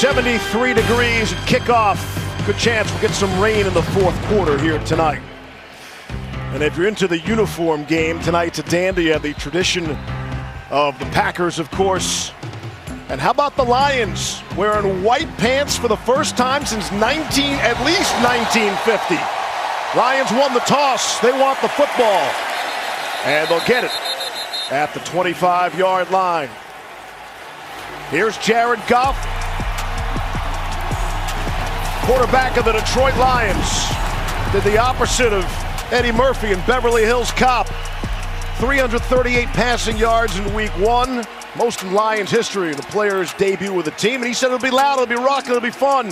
73 degrees at kickoff. Good chance we'll get some rain in the fourth quarter here tonight. And if you're into the uniform game, tonight's a dandy. You have the tradition of the Packers, of course. And how about the Lions wearing white pants for the first time since at least 1950. Lions won the toss. They want the football. And they'll get it at the 25-yard line. Here's Jared Goff, quarterback of the Detroit Lions. Did the opposite of Eddie Murphy in Beverly Hills Cop. 338 passing yards in week one. Most in Lions history, the player's debut with the team. And he said it'll be loud, it'll be rocking, it'll be fun.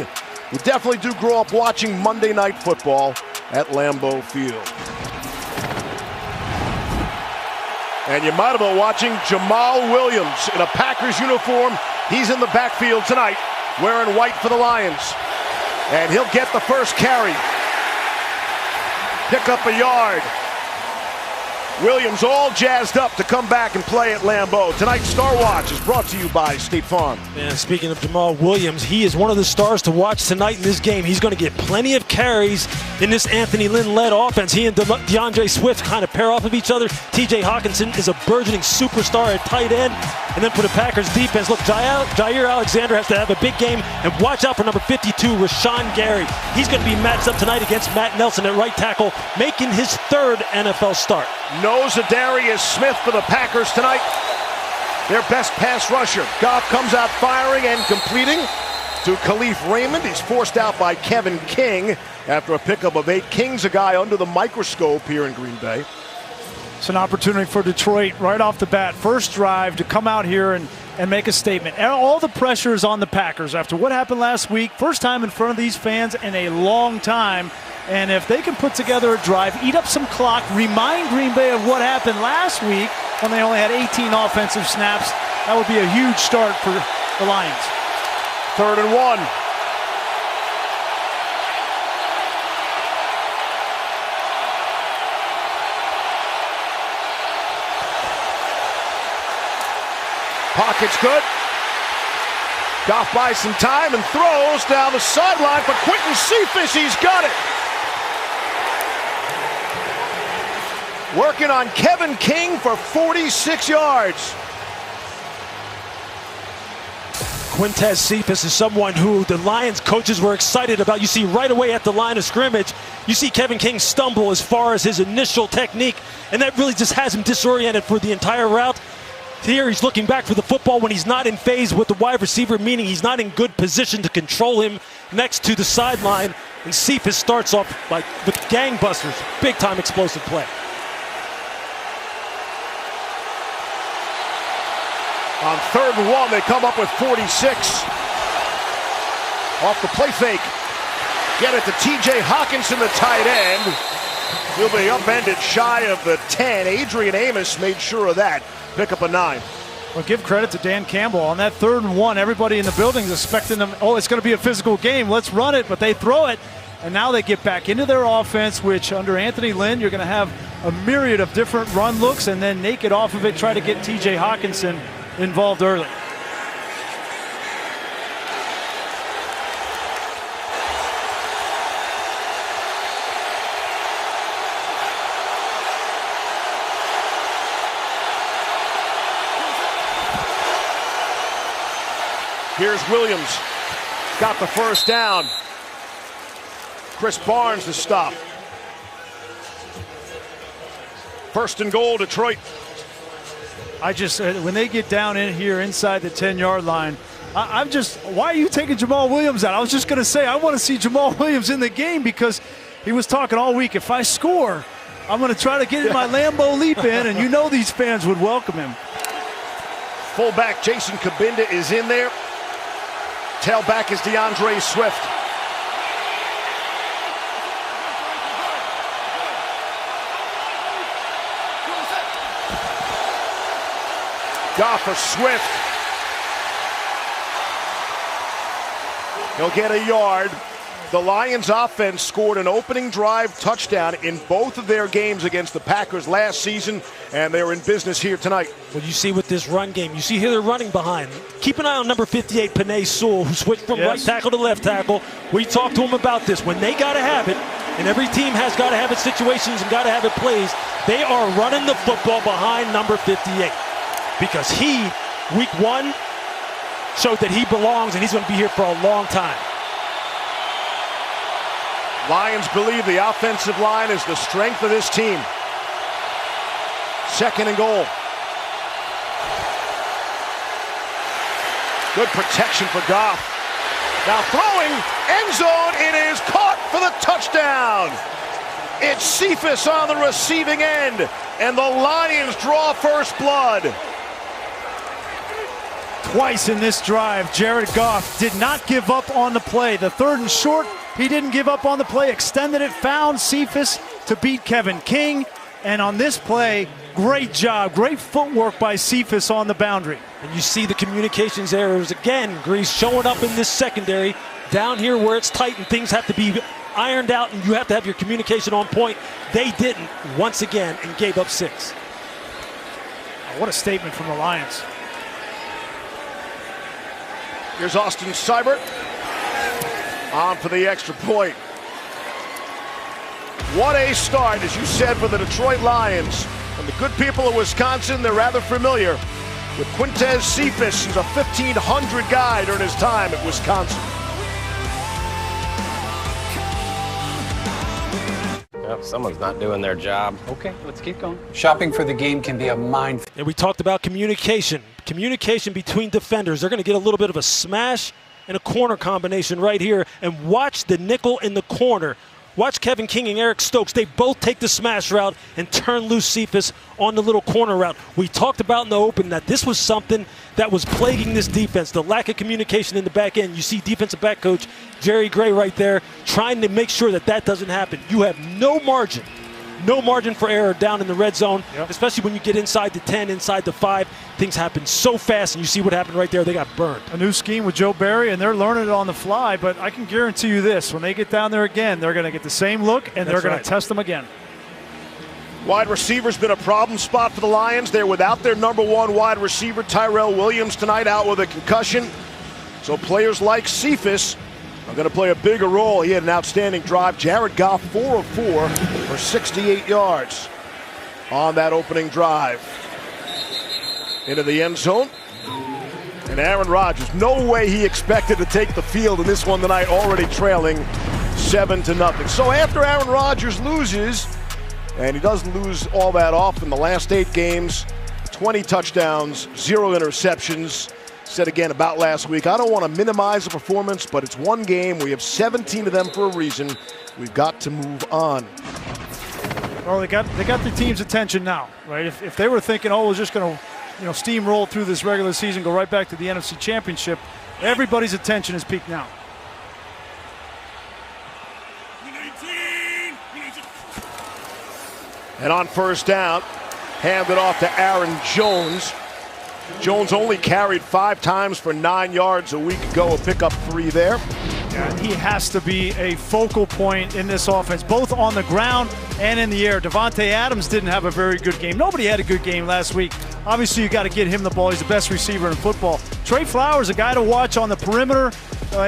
We definitely do grow up watching Monday Night Football at Lambeau Field. And you might have been watching Jamal Williams in a Packers uniform. He's in the backfield tonight, wearing white for the Lions. And he'll get the first carry. Pick up a yard. Williams all jazzed up to come back and play at Lambeau. Tonight's Star Watch is brought to you by State Farm. And speaking of Jamal Williams, he is one of the stars to watch tonight in this game. He's going to get plenty of carries in this Anthony Lynn-led offense. He and DeAndre Swift kind of pair off of each other. T.J. Hawkinson is a burgeoning superstar at tight end. And then for the Packers defense, look, Jair Alexander has to have a big game. And watch out for number 52, Rashawn Gary. He's going to be matched up tonight against Matt Nelson at right tackle, making his third NFL start. No Zadarius Smith for the Packers tonight. Their best pass rusher. Goff comes out firing and completing to Khalif Raymond. He's forced out by Kevin King after a pickup of 8. King's a guy under the microscope here in Green Bay. It's an opportunity for Detroit right off the bat. First drive to come out here and make a statement. All the pressure is on the Packers after what happened last week. First time in front of these fans in a long time. And if they can put together a drive, eat up some clock, remind Green Bay of what happened last week when they only had 18 offensive snaps, that would be a huge start for the Lions. 3rd and 1. Pocket's good. Goff buys some time and throws down the sideline for Quentin Cephas. He's got it. Working on Kevin King for 46 yards. Quintez Cephas is someone who the Lions coaches were excited about. You see right away at the line of scrimmage, you see Kevin King stumble as far as his initial technique, and that really just has him disoriented for the entire route. Here he's looking back for the football when he's not in phase with the wide receiver, meaning he's not in good position to control him next to the sideline. And Cephas starts off with gangbusters, big-time explosive play. On 3rd and 1, they come up with 46. Off the play fake. Get it to T.J. Hawkinson, the tight end. He'll be upended shy of the 10. Adrian Amos made sure of that. Pick up a 9. Well, give credit to Dan Campbell. On that 3rd and 1, everybody in the building is expecting them, oh, it's going to be a physical game. Let's run it, but they throw it. And now they get back into their offense, which under Anthony Lynn, you're going to have a myriad of different run looks and then naked off of it, try to get T.J. Hawkinson involved early. Here's Williams. Got the first down. Chris Barnes to stop. 1st and goal, Detroit. When they get down in here inside the 10-yard line, why are you taking Jamal Williams out? I was just going to say, I want to see Jamal Williams in the game because he was talking all week, if I score, I'm going to try to get my Lambeau leap in, and you know these fans would welcome him. Fullback Jason Kabinda is in there. Tailback is DeAndre Swift. Goff for Swift. He'll get a yard. The Lions offense scored an opening drive touchdown in both of their games against the Packers last season, and they're in business here tonight. Well, you see with this run game, you see here they're running behind. Keep an eye on number 58, Penei Sewell, who switched from right tackle to left tackle. We talked to him about this. When they got to have it, and every team has got to have its situations and got to have it plays, they are running the football behind number 58. Because he, week 1, showed that he belongs, and he's going to be here for a long time. Lions believe the offensive line is the strength of this team. 2nd and goal. Good protection for Goff. Now throwing, end zone, it is caught for the touchdown. It's Cephas on the receiving end, and the Lions draw first blood. Twice in this drive, Jared Goff did not give up on the play. The 3rd and short, he didn't give up on the play, extended it, found Cephas to beat Kevin King. And on this play, great job, great footwork by Cephas on the boundary. And you see the communications errors again, Grease, showing up in this secondary. Down here where it's tight and things have to be ironed out and you have to have your communication on point. They didn't once again and gave up 6. Oh, what a statement from the Lions. Here's Austin Seibert on for the extra point. What a start, as you said, for the Detroit Lions. And the good people of Wisconsin, they're rather familiar with Quintez Cephas. He's a 1,500 guy during his time at Wisconsin. Well, someone's not doing their job. Okay, let's keep going. Shopping for the game can be a minefield. And we talked about communication. Communication between defenders. They're going to get a little bit of a smash and a corner combination right here. And watch the nickel in the corner. Watch Kevin King and Eric Stokes. They both take the smash route and turn loose Cephas on the little corner route. We talked about in the open that this was something that was plaguing this defense, the lack of communication in the back end. You see defensive back coach Jerry Gray right there trying to make sure that that doesn't happen. You have no margin for error down in the red zone, especially when you get inside the 10, inside the 5. Things happen so fast, and you see what happened right there. They got burned. A new scheme with Joe Barry, and they're learning it on the fly, but I can guarantee you this. When they get down there again, they're going to get the same look, and they're going to test them again. Wide receiver's been a problem spot for the Lions. They're without their number 1 wide receiver, Tyrell Williams, tonight, out with a concussion. So players like Cephas are going to play a bigger role. He had an outstanding drive. Jared Goff, 4 of 4 for 68 yards on that opening drive. Into the end zone. And Aaron Rodgers, no way he expected to take the field in this one tonight, already trailing 7-0. So after Aaron Rodgers loses, and he doesn't lose all that often, the last 8 games, 20 touchdowns, 0 interceptions. Said again about last week, I don't want to minimize the performance, but it's one game. We have 17 of them for a reason. We've got to move on. Well, they got the team's attention now, right? If they were thinking, oh, we're just going to steamroll through this regular season, go right back to the NFC Championship, everybody's attention is peaked now. And on first down, handed off to Aaron Jones. Jones only carried 5 times for 9 yards a week ago, a pickup 3 there. Yeah, he has to be a focal point in this offense, both on the ground and in the air. Davante Adams didn't have a very good game. Nobody had a good game last week. Obviously, you got to get him the ball. He's the best receiver in football. Trey Flowers, a guy to watch on the perimeter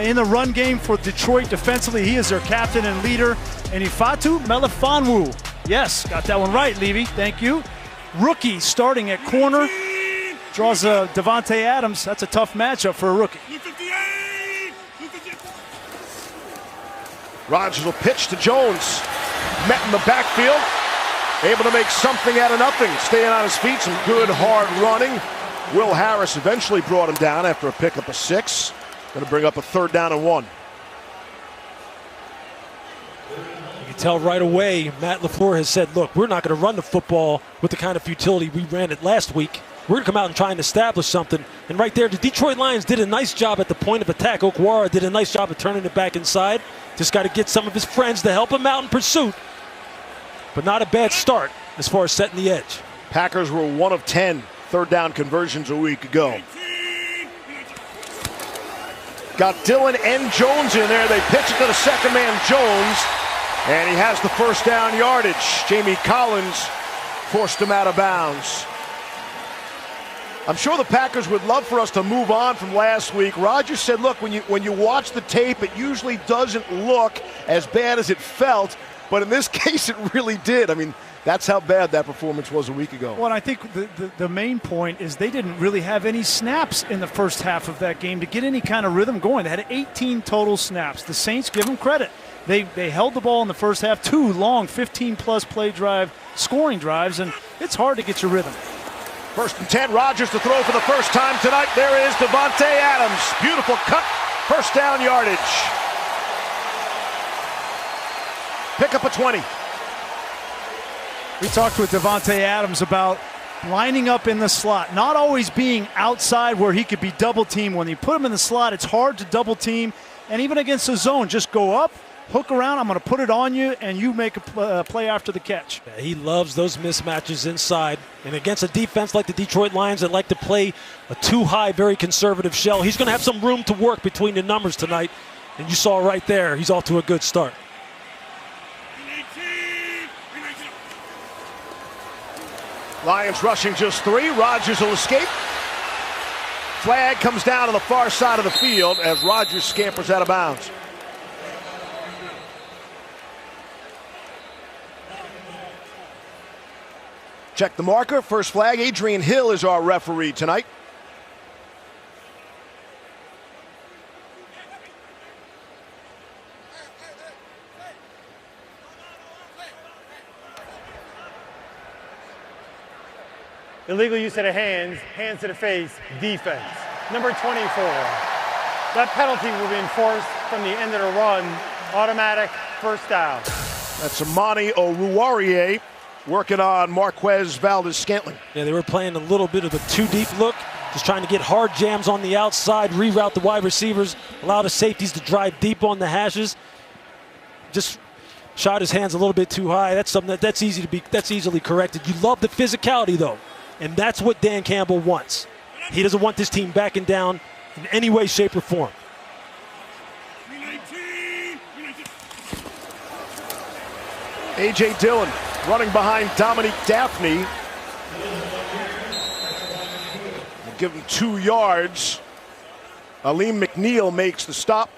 in the run game for Detroit defensively. He is their captain and leader. And Ifeatu Melifonwu. Yes, got that one right, Levy. Thank you. Rookie starting at corner. Draws Davante Adams. That's a tough matchup for a rookie. Rodgers will pitch to Jones. Met in the backfield. Able to make something out of nothing. Staying on his feet. Some good hard running. Will Harris eventually brought him down after a pickup of 6. Going to bring up a 3rd down and 1. You can tell right away Matt LaFleur has said, look, we're not going to run the football with the kind of futility we ran it last week. We're going to come out and try and establish something. And right there, the Detroit Lions did a nice job at the point of attack. Okwara did a nice job of turning it back inside. Just got to get some of his friends to help him out in pursuit. But not a bad start as far as setting the edge. Packers were 1 of 10 3rd down conversions a week ago. Got Dillon and Jones in there. They pitch it to the second man, Jones, and he has the first down yardage. Jamie Collins forced him out of bounds. I'm sure the Packers would love for us to move on from last week. Rodgers said, look, when you watch the tape, it usually doesn't look as bad as it felt, but in this case, it really did. I mean, that's how bad that performance was a week ago. Well, I think the main point is they didn't really have any snaps in the first half of that game to get any kind of rhythm going. They had 18 total snaps. The Saints, give them credit. They held the ball in the first half, 2 long 15-plus play drive scoring drives, and it's hard to get your rhythm. 1st and 10, Rodgers to throw for the first time tonight. There is Davante Adams. Beautiful cut, first down yardage. Pick up a 20. We talked with Davante Adams about lining up in the slot, not always being outside where he could be double teamed. When you put him in the slot, it's hard to double team, and even against the zone, just go up, hook around, I'm going to put it on you, and you make a play after the catch. Yeah, he loves those mismatches inside. And against a defense like the Detroit Lions that like to play a too high, very conservative shell, he's going to have some room to work between the numbers tonight. And you saw right there, he's off to a good start. Lions rushing just 3. Rodgers will escape. Flag comes down on the far side of the field as Rodgers scampers out of bounds. Check the marker. First flag. Adrian Hill is our referee tonight. Illegal use of the hands, hands to the face, defense. Number 24. That penalty will be enforced from the end of the run. Automatic first down. That's Amani Oruwariye working on Marquez Valdez-Scantling. Yeah, they were playing a little bit of a too-deep look, just trying to get hard jams on the outside, reroute the wide receivers, allow the safeties to drive deep on the hashes. Just shot his hands a little bit too high. That's something that's easily corrected. You love the physicality, though. And that's what Dan Campbell wants. He doesn't want this team backing down in any way, shape, or form. A.J. Dillon running behind Dominique Daphne. We'll give him 2 yards. Aleem McNeil makes the stop.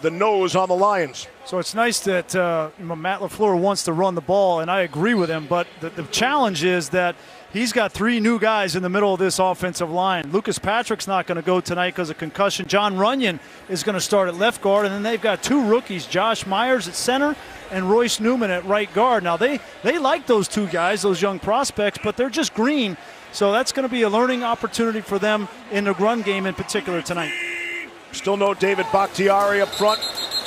The nose on the Lions. So it's nice that Matt LaFleur wants to run the ball, and I agree with him, but the challenge is that he's got 3 new guys in the middle of this offensive line. Lucas Patrick's not going to go tonight because of concussion. John Runyon is going to start at left guard, and then they've got 2 rookies, Josh Myers at center and Royce Newman at right guard. Now, they like those 2 guys, those young prospects, but they're just green, so that's going to be a learning opportunity for them in the run game in particular tonight. Still no David Bakhtiari up front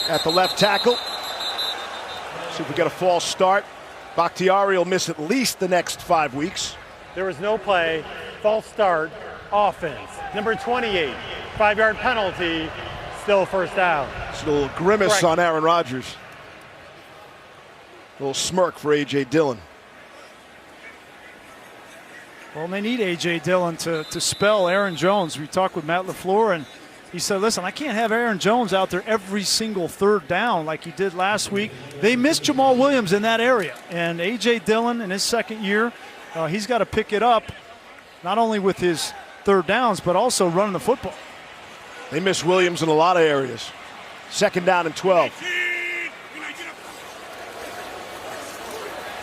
at the left tackle. See if we get a false start. Bakhtiari will miss at least the next 5 weeks. There was no play, false start, offense. Number 28, 5-yard penalty, still first down. It's a little grimace on Aaron Rodgers. A little smirk for A.J. Dillon. Well, they need A.J. Dillon to spell Aaron Jones. We talked with Matt LaFleur, and he said, listen, I can't have Aaron Jones out there every single 3rd down like he did last week. They missed Jamal Williams in that area. And A.J. Dillon in his 2nd year, he's got to pick it up, not only with his 3rd downs, but also running the football. They miss Williams in a lot of areas. 2nd down and 12.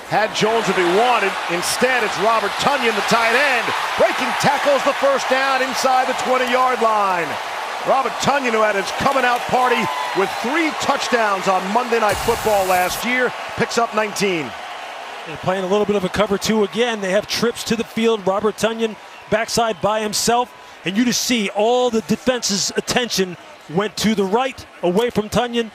Had Jones if he wanted. Instead, it's Robert Tonyan, the tight end. Breaking tackles the first down inside the 20-yard line. Robert Tonyan, who had his coming-out party with 3 touchdowns on Monday Night Football last year, picks up 19. They're playing a little bit of a cover 2 again. They have trips to the field. Robert Tonyan backside by himself. And you just see all the defense's attention went to the right, away from Tonyan.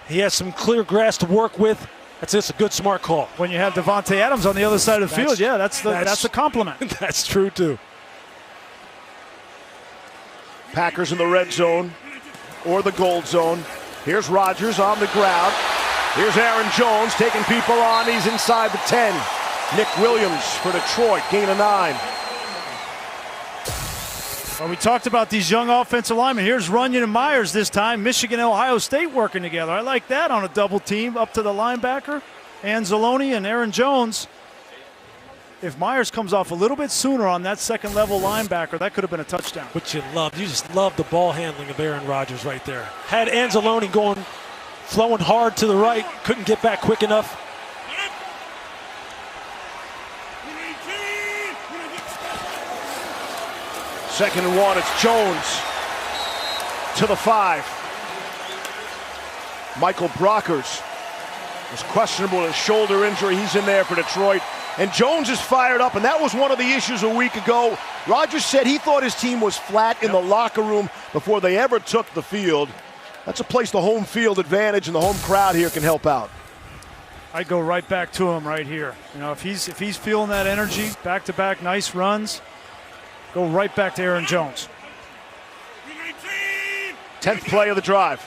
He has some clear grass to work with. That's just a good, smart call. When you have Davante Adams on the other side of the field, yeah, that's a compliment. That's true, too. Packers in the red zone or the gold zone. Here's Rodgers on the ground. Here's Aaron Jones taking people on. He's inside the 10. Nick Williams for Detroit, gain of 9. Well, we talked about these young offensive linemen. Here's Runyon and Myers this time. Michigan and Ohio State working together. I like that on a double team up to the linebacker. Anzalone and Aaron Jones. If Myers comes off a little bit sooner on that second level linebacker, that could have been a touchdown. What you just love the ball handling of Aaron Rodgers right there. Had Anzalone flowing hard to the right, couldn't get back quick enough. Second and 1, it's Jones to the 5. Michael Brockers was questionable with a shoulder injury. He's in there for Detroit. And Jones is fired up, and that was one of the issues a week ago. Rodgers said he thought his team was flat in the locker room before they ever took the field. That's a place the home field advantage and the home crowd here can help out. I'd go right back to him right here. You know, if he's feeling that energy, back-to-back nice runs, go right back to Aaron Jones. 10th play of the drive.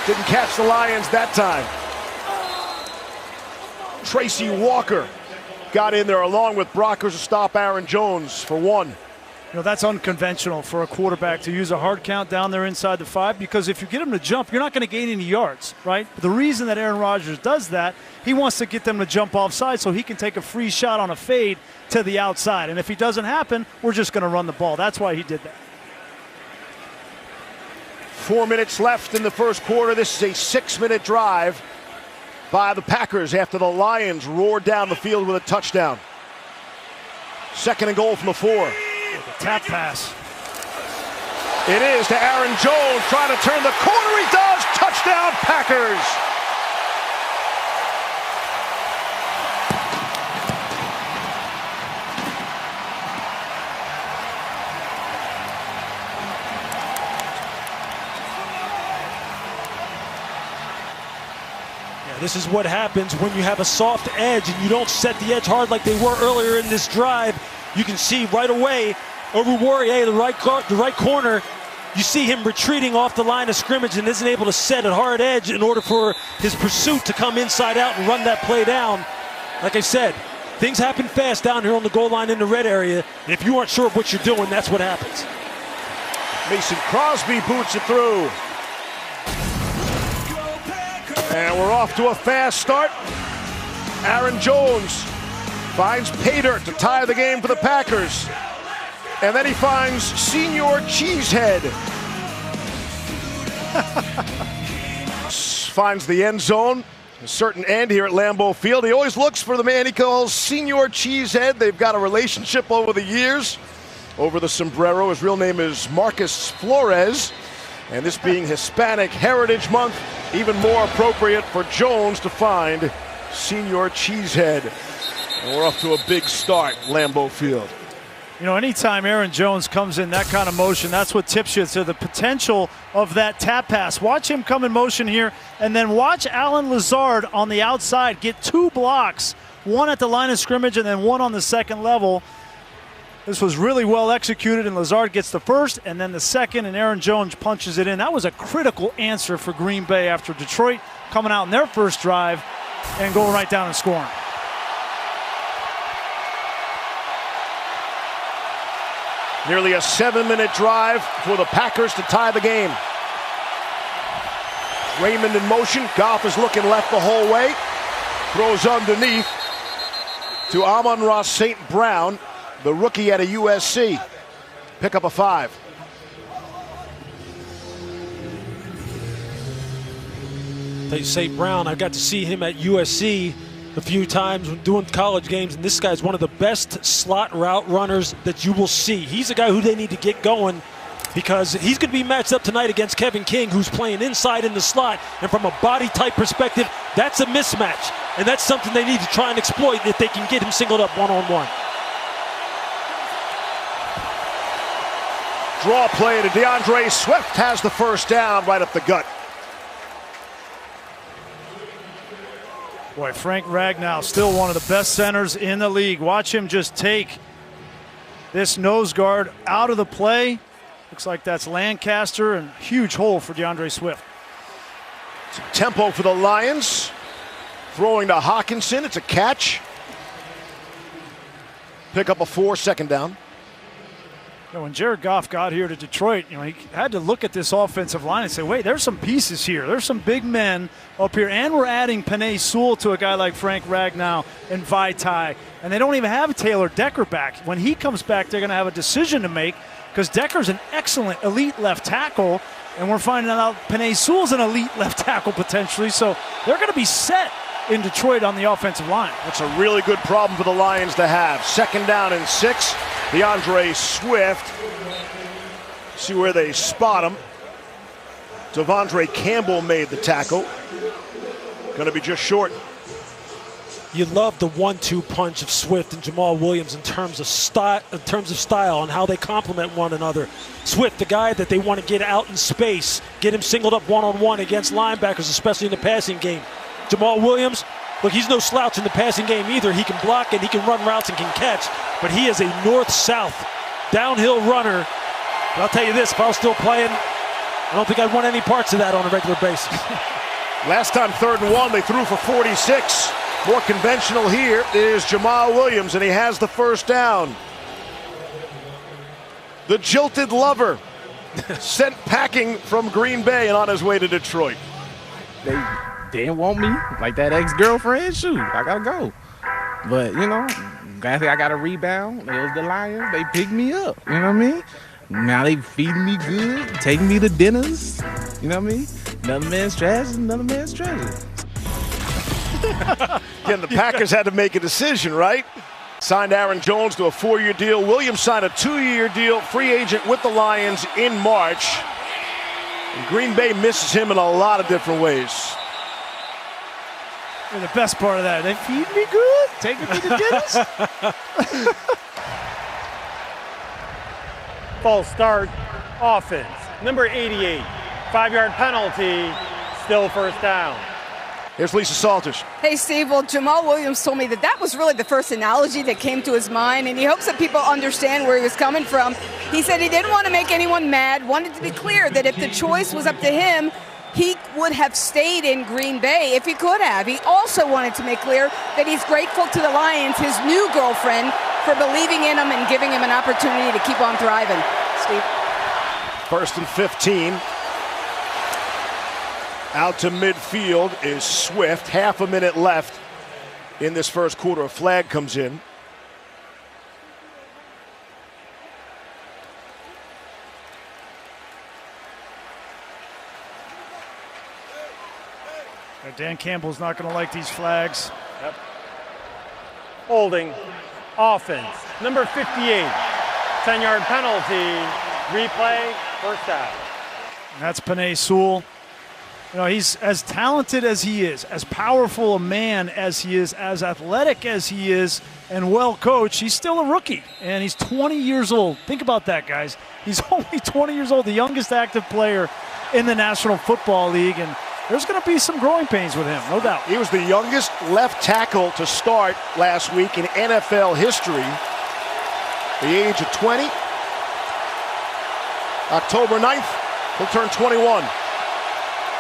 Didn't catch the Lions that time. Tracy Walker got in there along with Brockers to stop Aaron Jones for 1. You know, that's unconventional for a quarterback to use a hard count down there inside the 5, because if you get him to jump, you're not going to gain any yards, right? But the reason that Aaron Rodgers does that, he wants to get them to jump offside so he can take a free shot on a fade to the outside. And if he doesn't happen, we're just going to run the ball. That's why he did that. 4 minutes left in the first quarter. This is a 6-minute drive by the Packers after the Lions roared down the field with a touchdown. Second and goal from the 4. The tap pass. It is to Aaron Jones trying to turn the corner. He does. Touchdown, Packers. This is what happens when you have a soft edge and you don't set the edge hard like they were earlier in this drive. You can see right away over Warrior, the right corner, you see him retreating off the line of scrimmage and isn't able to set a hard edge in order for his pursuit to come inside out and run that play down. Like I said, things happen fast down here on the goal line in the red area. And if you aren't sure of what you're doing, that's what happens. Mason Crosby boots it through. And we're off to a fast start. Aaron Jones finds Paydirt to tie the game for the Packers. And then he finds Senior Cheesehead. Finds the end zone. A certain end here at Lambeau Field. He always looks for the man he calls Senior Cheesehead. They've got a relationship over the years. Over the sombrero. His real name is Marcus Flores. And this being Hispanic Heritage Month, even more appropriate for Jones to find Senior Cheesehead. And we're off to a big start, Lambeau Field. You know, anytime Aaron Jones comes in that kind of motion, that's what tips you to the potential of that tap pass. Watch him come in motion here, and then watch Alan Lazard on the outside get 2 blocks, one at the line of scrimmage and then one on the second level. This was really well executed, and Lazard gets the first and then the second, and Aaron Jones punches it in. That was a critical answer for Green Bay after Detroit coming out in their first drive and going right down and scoring. Nearly a 7-minute drive for the Packers to tie the game. Raymond in motion. Goff is looking left the whole way. Throws underneath to Amon-Ra St. Brown, the rookie out of USC. Pick up a 5. They say Brown, I got to see him at USC a few times doing college games, and this guy's one of the best slot route runners that you will see. He's a guy who they need to get going because he's going to be matched up tonight against Kevin King, who's playing inside in the slot, and from a body type perspective, that's a mismatch, and that's something they need to try and exploit if they can get him singled up one-on-one. Draw play to DeAndre Swift, has the first down right up the gut. Boy, Frank Ragnow, still one of the best centers in the league. Watch him just take this nose guard out of the play. Looks like that's Lancaster, and huge hole for DeAndre Swift. Some tempo for the Lions. Throwing to Hawkinson. It's a catch. Pick up a 4, second down. When Jared Goff got here to Detroit, he had to look at this offensive line and say, wait, there's some pieces here. There's some big men up here. And we're adding Penei Sewell to a guy like Frank Ragnow and Vaitai. And they don't even have Taylor Decker back. When he comes back, they're going to have a decision to make because Decker's an excellent elite left tackle. And we're finding out Penei Sewell's an elite left tackle potentially. So they're going to be set in Detroit on the offensive line. That's a really good problem for the Lions to have. Second down and 6. DeAndre Swift. See where they spot him. Devondre Campbell made the tackle. Going to be just short. You love the 1-2 punch of Swift and Jamal Williams in terms of style and how they complement one another. Swift, the guy that they want to get out in space, get him singled up one-on-one against linebackers, especially in the passing game. Jamal Williams, look, he's no slouch in the passing game either. He can block and he can run routes and can catch, but he is a north-south downhill runner. But I'll tell you this, if I was still playing, I don't think I'd want any parts of that on a regular basis. Last time 3rd and 1, they threw for 46. More conventional here is Jamal Williams, and he has the first down. The jilted lover sent packing from Green Bay and on his way to Detroit. They didn't want me, like that ex-girlfriend. Shoot, I gotta go. But, I got a rebound. It was the Lions. They picked me up. You know what I mean? Now they feeding me good, taking me to dinners. You know what I mean? Another man's trash is another man's treasure. Again, the Packers had to make a decision, right? Signed Aaron Jones to a 4-year deal. Williams signed a 2-year deal, free agent with the Lions in March. And Green Bay misses him in a lot of different ways. And the best part of that, they feed me good, take me to dinners. False start, offense. Number 88, 5-yard penalty, still first down. Here's Lisa Salters. Hey, Steve. Well, Jamal Williams told me that was really the first analogy that came to his mind, and he hopes that people understand where he was coming from. He said he didn't want to make anyone mad, wanted to be clear that if the choice was up to him, he would have stayed in Green Bay if he could have. He also wanted to make clear that he's grateful to the Lions, his new girlfriend, for believing in him and giving him an opportunity to keep on thriving. Steve. 1st and 15. Out to midfield is Swift. Half a minute left in this first quarter. A flag comes in. Dan Campbell's not going to like these flags. Yep. Holding, offense. Number 58, 10-yard penalty, replay, first down. And that's Penei Sewell. He's as talented as he is, as powerful a man as he is, as athletic as he is, and well coached. He's still a rookie, and he's 20 years old. Think about that, guys. He's only 20 years old, the youngest active player in the National Football League, and there's going to be some growing pains with him, no doubt. He was the youngest left tackle to start last week in NFL history. The age of 20. October 9th, he'll turn 21.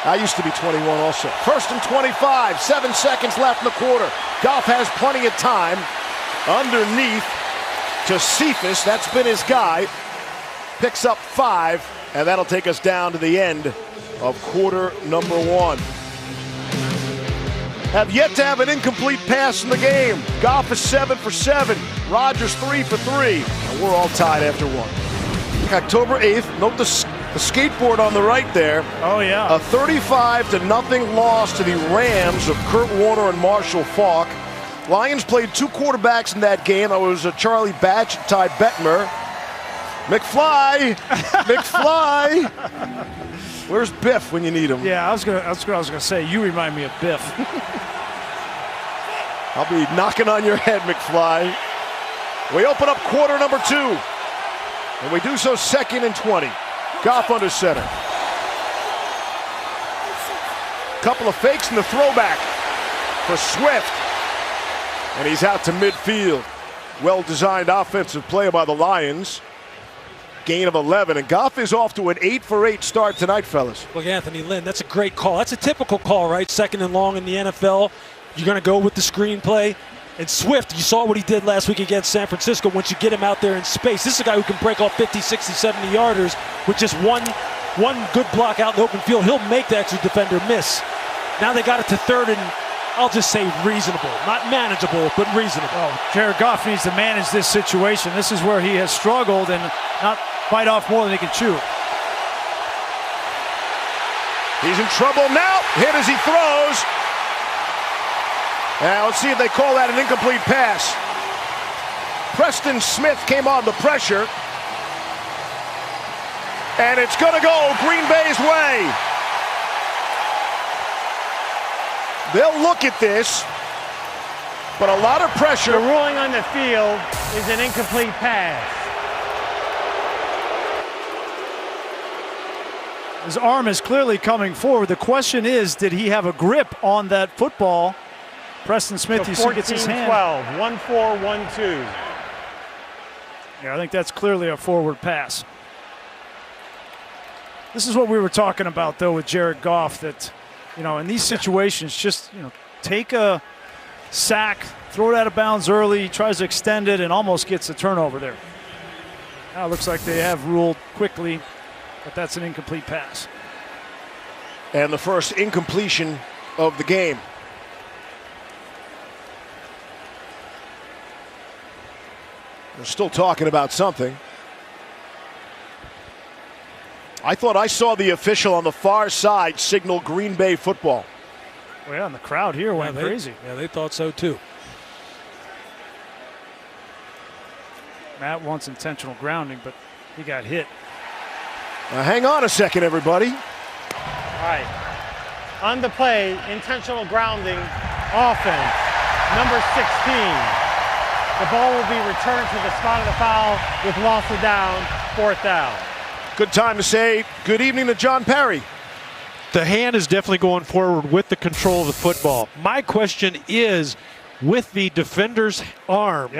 I used to be 21 also. 1st and 25, 7 seconds left in the quarter. Goff has plenty of time. Underneath to Cephas, that's been his guy. Picks up 5, and that'll take us down to the end of quarter number 1. Have yet to have an incomplete pass in the game. Goff is 7 for 7. Rodgers 3 for 3. And we're all tied after 1. October 8th, note the skateboard on the right there. Oh, yeah. A 35-0 loss to the Rams of Kurt Warner and Marshall Faulk. Lions played 2 quarterbacks in that game. That was Charlie Batch and Ty Detmer. McFly! McFly! Where's Biff when you need him? Yeah, that's what I was gonna say. You remind me of Biff. I'll be knocking on your head, McFly. We open up quarter number 2. And we do so 2nd and 20. Goff under center. Couple of fakes in the throwback for Swift. And he's out to midfield. Well-designed offensive play by the Lions. gain of 11. And Goff is off to an 8-for-8 start tonight, fellas. Look, Anthony Lynn, that's a great call. That's a typical call, right? 2nd and long in the NFL. You're going to go with the screenplay. And Swift, you saw what he did last week against San Francisco once you get him out there in space. This is a guy who can break off 50, 60, 70 yarders with just one good block out in the open field. He'll make the extra defender miss. Now they got it to 3rd and, I'll just say, reasonable. Not manageable, but reasonable. Oh, Jared Goff needs to manage this situation. This is where he has struggled and not bite off more than he can chew. He's in trouble now. Hit as he throws. Now let's see if they call that an incomplete pass. Preston Smith came on the pressure. And it's going to go Green Bay's way. They'll look at this, but a lot of pressure. The ruling on the field is an incomplete pass. His arm is clearly coming forward. The question is, did he have a grip on that football? Preston Smith, So you see, gets his hand. 14-12, 1-4, 1-2. Yeah, I think that's clearly a forward pass. This is what we were talking about, though, with Jared Goff, that, you know, in these situations, just, you know, take a sack, throw it out of bounds early, tries to extend it, and almost gets a turnover there. Now it looks like they have ruled quickly, but that's an incomplete pass. And the first incompletion of the game. We're still talking about something. I thought I saw the official on the far side signal Green Bay football. Well, yeah, and the crowd here went crazy. Yeah, they thought so too. Matt wants intentional grounding, but he got hit. Now hang on a second, everybody. All right. On the play, intentional grounding, offense, number 16. The ball will be returned to the spot of the foul with loss of down, 4th down. Good time to say good evening to John Perry. The hand is definitely going forward with the control of the football. My question is, with the defender's arm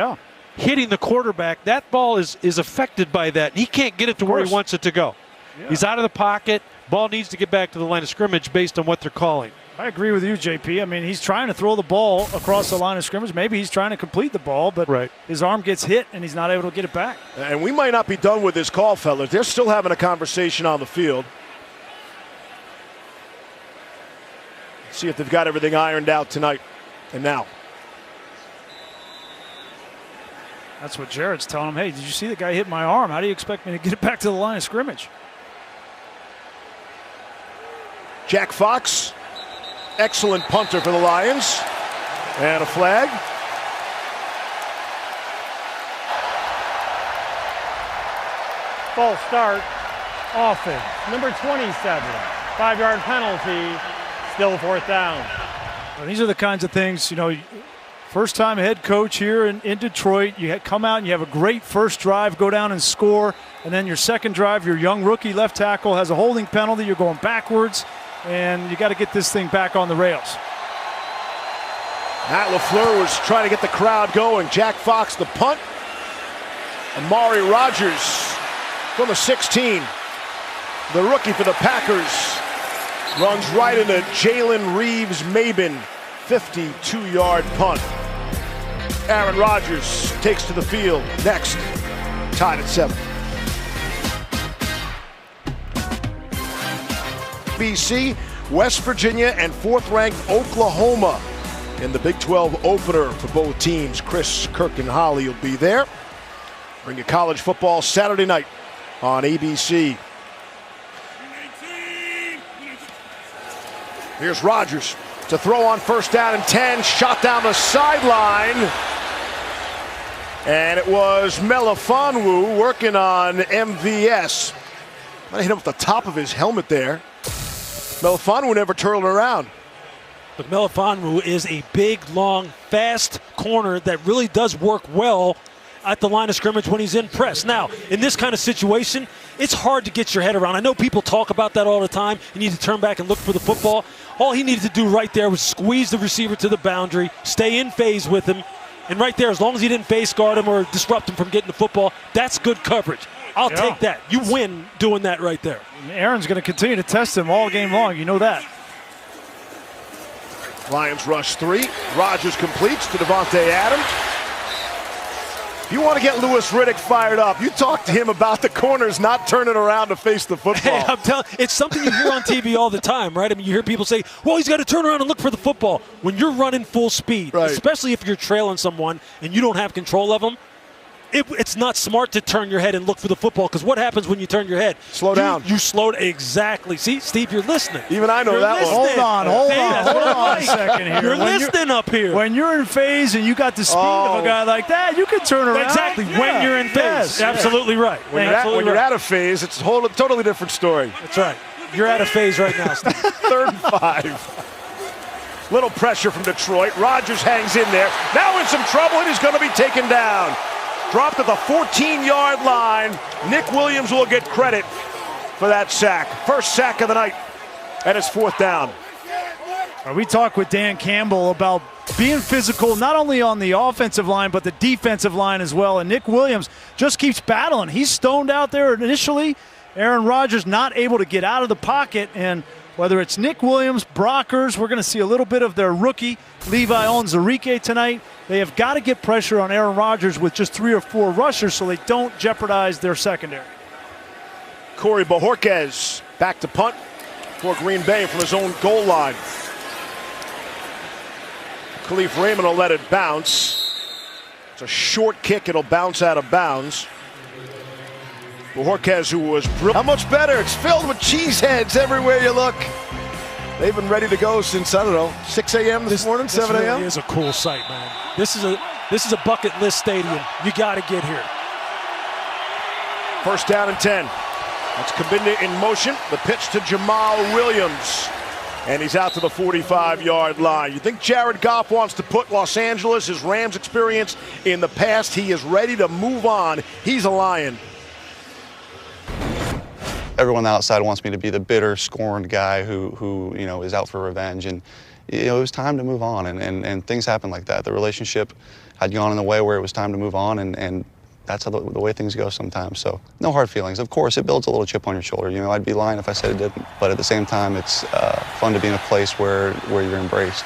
hitting the quarterback, that ball is affected by that. He can't get it to where he wants it to go. Yeah. He's out of the pocket. Ball needs to get back to the line of scrimmage based on what they're calling. I agree with you, JP. I mean, he's trying to throw the ball across the line of scrimmage. Maybe he's trying to complete the ball, but his arm gets hit and he's not able to get it back. And we might not be done with this call, fellas. They're still having a conversation on the field. See if they've got everything ironed out tonight. And now. That's what Jared's telling him. Hey, did you see the guy hit my arm? How do you expect me to get it back to the line of scrimmage? Jack Fox, excellent punter for the Lions. And a flag. False start, offense, number 27. 5-yard penalty, still 4th down. Well, these are the kinds of things, you know, first time head coach here in Detroit. You come out and you have a great first drive, go down and score. And then your second drive, your young rookie left tackle has a holding penalty. You're going backwards. And you got to get this thing back on the rails. Matt LaFleur was trying to get the crowd going. Jack Fox, the punt. Amari Rodgers from the 16. The rookie for the Packers runs right into Jalen Reeves-Maybin. 52-yard punt. Aaron Rodgers takes to the field next. Tied at 7. BC, West Virginia, and 4th-ranked Oklahoma in the Big 12 opener for both teams. Chris Kirk-and-Holly will be there. Bring you college football Saturday night on ABC. Here's Rodgers to throw on 1st down and 10. Shot down the sideline. And it was Melifonwu working on MVS. I hit him with the top of his helmet there. Melifonwu never turned around. But Melifonwu is a big, long, fast corner that really does work well at the line of scrimmage when he's in press. Now, in this kind of situation, it's hard to get your head around. I know people talk about that all the time. You need to turn back and look for the football. All he needed to do right there was squeeze the receiver to the boundary, stay in phase with him, and right there, as long as he didn't face guard him or disrupt him from getting the football, that's good coverage. I'll take that. You win doing that right there. And Aaron's going to continue to test him all game long. You know that. Lions rush 3. Rodgers completes to Devontae Adams. If you want to get Louis Riddick fired up, you talk to him about the corners not turning around to face the football. Hey, I'm telling it's something you hear on TV all the time, right? I mean, you hear people say, well, he's got to turn around and look for the football. When you're running full speed, right, especially if you're trailing someone and you don't have control of them, it's not smart to turn your head and look for the football, because what happens when you turn your head? Slow down. You slow exactly. See, Steve, you're listening. Even I know you're that listening. one. Hold on a second here. You're listening up here. When you're in phase and you got the speed of a guy like that, you can turn around. Exactly. When you're in phase. Yes. Absolutely right. When you're out of phase, it's a totally different story. That's right. You're out of phase right now, Steve. 3rd and 5. Little pressure from Detroit. Rodgers hangs in there. Now in some trouble, and he's going to be taken down. Dropped at the 14-yard line. Nick Williams will get credit for that sack. First sack of the night, and it's 4th down. We talked with Dan Campbell about being physical, not only on the offensive line, but the defensive line as well. And Nick Williams just keeps battling. He's stoned out there initially. Aaron Rodgers not able to get out of the pocket. And whether it's Nick Williams, Brockers, we're going to see a little bit of their rookie, Levi Onwuzurike, tonight. They have got to get pressure on Aaron Rodgers with just 3 or 4 rushers so they don't jeopardize their secondary. Corey Bojorquez back to punt for Green Bay from his own goal line. Khalif Raymond will let it bounce. It's a short kick. It'll bounce out of bounds. Bojorquez, who was brilliant. How much better? It's filled with cheese heads everywhere you look. They've been ready to go since, I don't know, 6 a.m. this morning, 7 a.m. This really is a cool sight, man. This is a bucket list stadium. You got to get here. 1st down and 10. That's Kabinda in motion. The pitch to Jamal Williams. And he's out to the 45-yard line. You think Jared Goff wants to put Los Angeles, his Rams experience, in the past? He is ready to move on. He's a Lion. Everyone outside wants me to be the bitter, scorned guy who is out for revenge. And it was time to move on, and things happen like that. The relationship had gone in a way where it was time to move on, and that's how the way things go sometimes. So no hard feelings. Of course, it builds a little chip on your shoulder. I'd be lying if I said it didn't. But at the same time, it's fun to be in a place where you're embraced.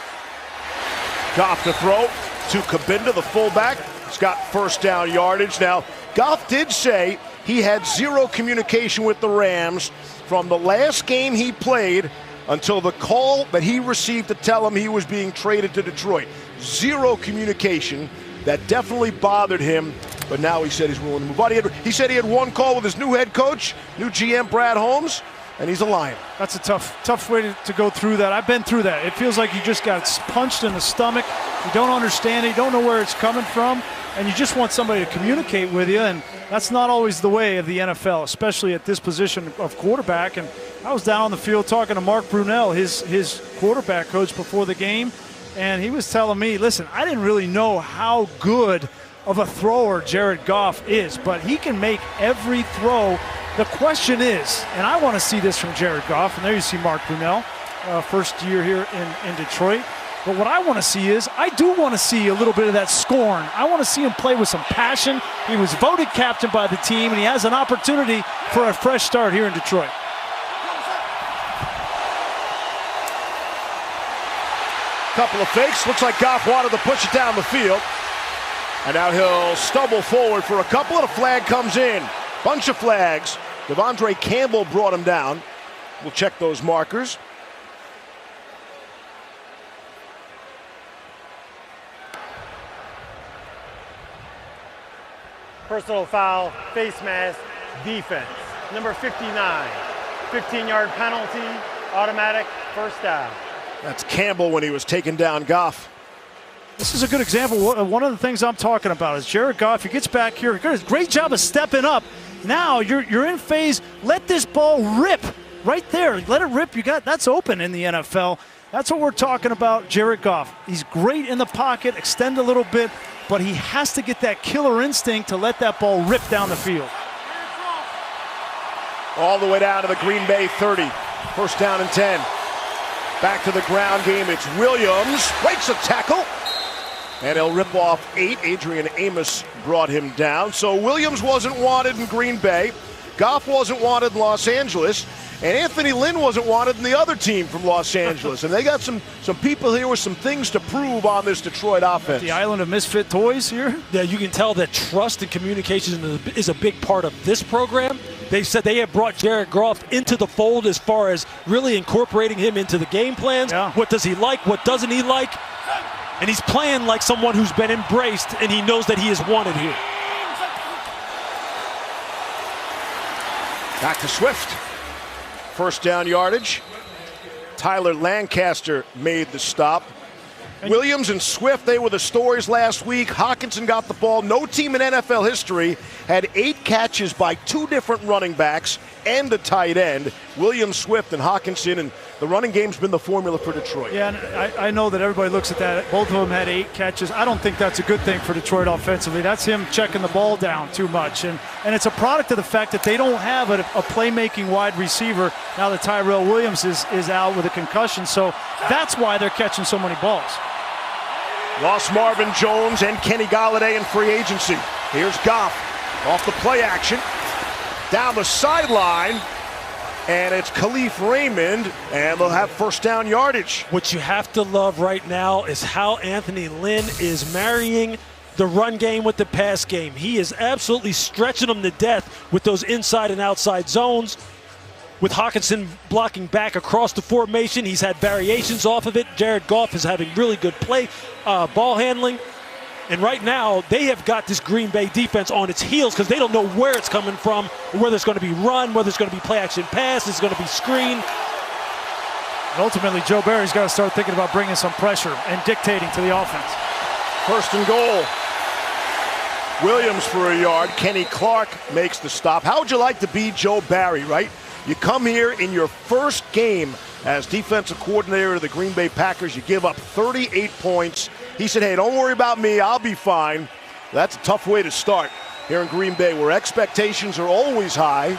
Goff to throw to Kabinda, the fullback. He's got 1st down yardage. Now, Goff did say he had 0 communication with the Rams from the last game he played until the call that he received to tell him he was being traded to Detroit. 0 communication. That definitely bothered him, but now he said he's willing to move on. He said he had 1 call with his new head coach, new GM Brad Holmes, and he's a Lion. That's a tough way to go through that. I've been through that. It feels like you just got punched in the stomach. You don't understand it. You don't know where it's coming from, and you just want somebody to communicate with you, and that's not always the way of the NFL, especially at this position of quarterback. And I was down on the field talking to Mark Brunell, his quarterback coach, before the game, and he was telling me, listen, I didn't really know how good of a thrower Jared Goff is, but he can make every throw. The question is, and I want to see this from Jared Goff, and there you see Mark Brunell, first year here in Detroit. But what I want to see is, I do want to see a little bit of that scorn. I want to see him play with some passion. He was voted captain by the team, and he has an opportunity for a fresh start here in Detroit. Couple of fakes. Looks like Goff wanted to push it down the field. And now he'll stumble forward for a couple, and a flag comes in. Bunch of flags. Devondre Campbell brought him down. We'll check those markers. Personal foul, face mask, defense. Number 59, 15-yard penalty, automatic, 1st down. That's Campbell when he was taking down Goff. This is a good example. One of the things I'm talking about is Jared Goff. He gets back here. Great job of stepping up. Now you're in phase. Let this ball rip right there. Let it rip. That's open in the NFL. That's what we're talking about, Jared Goff. He's great in the pocket, extend a little bit, but he has to get that killer instinct to let that ball rip down the field. All the way down to the Green Bay 30. 1st down and 10. Back to the ground game. It's Williams. Breaks a tackle. And he'll rip off 8. Adrian Amos brought him down. So Williams wasn't wanted in Green Bay. Goff wasn't wanted in Los Angeles. And Anthony Lynn wasn't wanted in the other team from Los Angeles. And they got some people here with some things to prove on this Detroit offense. The island of misfit toys here? Yeah, you can tell that trust and communication is a big part of this program. They said they have brought Jared Goff into the fold as far as really incorporating him into the game plans. Yeah. What does he like? What doesn't he like? And he's playing like someone who's been embraced, and he knows that he is wanted here. Back to Swift. First down yardage. Tyler Lancaster made the stop. Williams and Swift, they were the stories last week. Hockenson got the ball. No team in NFL history had 8 catches by 2 different running backs and a tight end. Williams, Swift, and Hockenson, and the running game's been the formula for Detroit. Yeah, and I know that everybody looks at that. Both of them had 8 catches. I don't think that's a good thing for Detroit offensively. That's him checking the ball down too much. And it's a product of the fact that they don't have a playmaking wide receiver now that Tyrell Williams is out with a concussion. So that's why they're catching so many balls. Lost Marvin Jones and Kenny Golladay in free agency. Here's Goff off the play action. Down the sideline. And it's Khalif Raymond, and they'll have first down yardage. What you have to love right now is how Anthony Lynn is marrying the run game with the pass game. He is absolutely stretching them to death with those inside and outside zones. With Hockenson blocking back across the formation, he's had variations off of it. Jared Goff is having really good ball handling. And right now, they have got this Green Bay defense on its heels because they don't know where it's coming from, whether it's going to be run, whether it's going to be play-action pass, it's going to be screen. And ultimately, Joe Barry's got to start thinking about bringing some pressure and dictating to the offense. First and goal. Williams for a yard. Kenny Clark makes the stop. How would you like to be Joe Barry, right? You come here in your first game as defensive coordinator of the Green Bay Packers. You give up 38 points. He said, hey, don't worry about me. I'll be fine. That's a tough way to start here in Green Bay, where expectations are always high,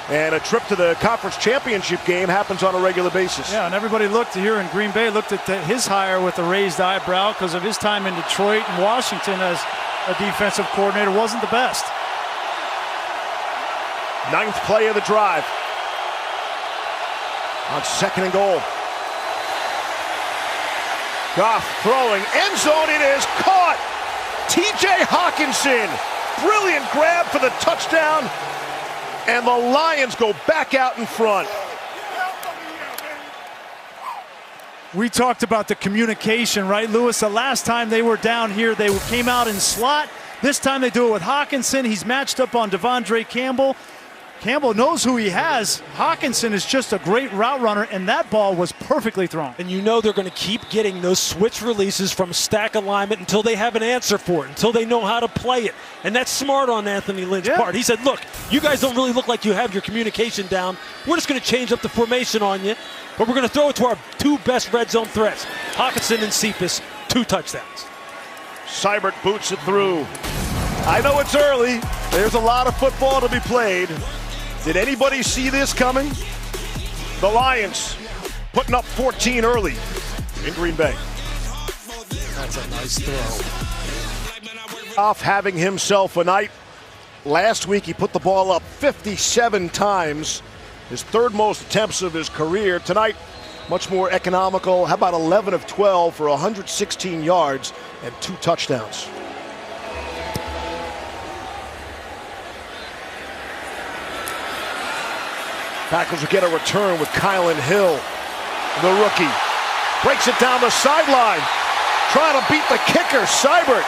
and a trip to the conference championship game happens on a regular basis. Yeah, and everybody looked here in Green Bay, looked at his hire with a raised eyebrow because of his time in Detroit and Washington as a defensive coordinator wasn't the best. 9th play of the drive. On second and goal. Goff throwing, end zone, it is caught. T.J. Hockenson, brilliant grab for the touchdown, and the Lions go back out in front. We talked about the communication, right, Lewis? The last time they were down here, they came out in slot. This time they do it with Hockenson. He's matched up on Devondre Campbell. Campbell knows who he has. Hockenson is just a great route runner, and that ball was perfectly thrown. And you know they're going to keep getting those switch releases from stack alignment until they have an answer for it, until they know how to play it. And that's smart on Anthony Lynn's part. He said, look, you guys don't really look like you have your communication down. We're just going to change up the formation on you, but we're going to throw it to our 2 best red zone threats, Hockenson and Cephas, 2 touchdowns. Seibert boots it through. I know it's early. There's a lot of football to be played. Did anybody see this coming? The Lions putting up 14 early in Green Bay. That's a nice throw. Off having himself a night. Last week he put the ball up 57 times, his 3rd most attempts of his career. Tonight, much more economical. How about 11 of 12 for 116 yards and 2 touchdowns? Packers will get a return with Kylan Hill, the rookie. Breaks it down the sideline. Trying to beat the kicker, Seibert.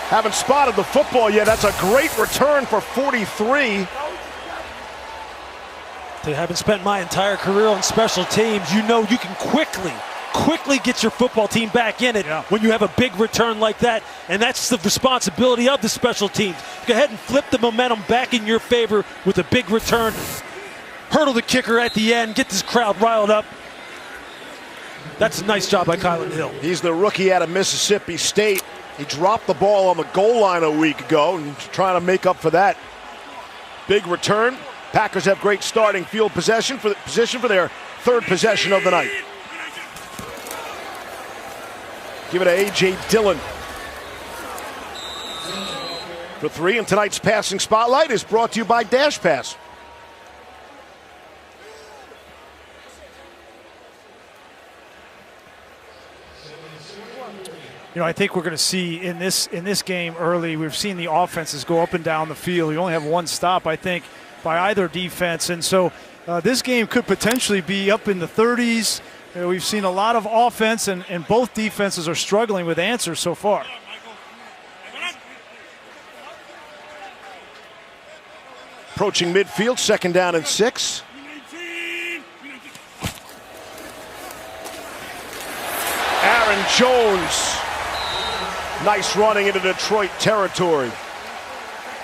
Haven't spotted the football yet. That's a great return for 43. They haven't spent my entire career on special teams. You know you can quickly get your football team back in it when you have a big return like that, and that's the responsibility of the special teams. Go ahead and flip the momentum back in your favor with a big return. Hurdle the kicker at the end, get this crowd riled up. That's a nice job by Kylan Hill. He's the rookie out of Mississippi State. He dropped the ball on the goal line a week ago and trying to make up for that. Big return. Packers have great starting field position for their third possession of the night. Give it to A.J. Dillon for 3, and tonight's passing spotlight is brought to you by Dash Pass. You know, I think we're going to see in this game early, we've seen the offenses go up and down the field. You only have one stop, I think, by either defense. And so this game could potentially be up in the 30s. We've seen a lot of offense, and both defenses are struggling with answers so far. Approaching midfield, 2nd down and 6. Aaron Jones. Nice running into Detroit territory.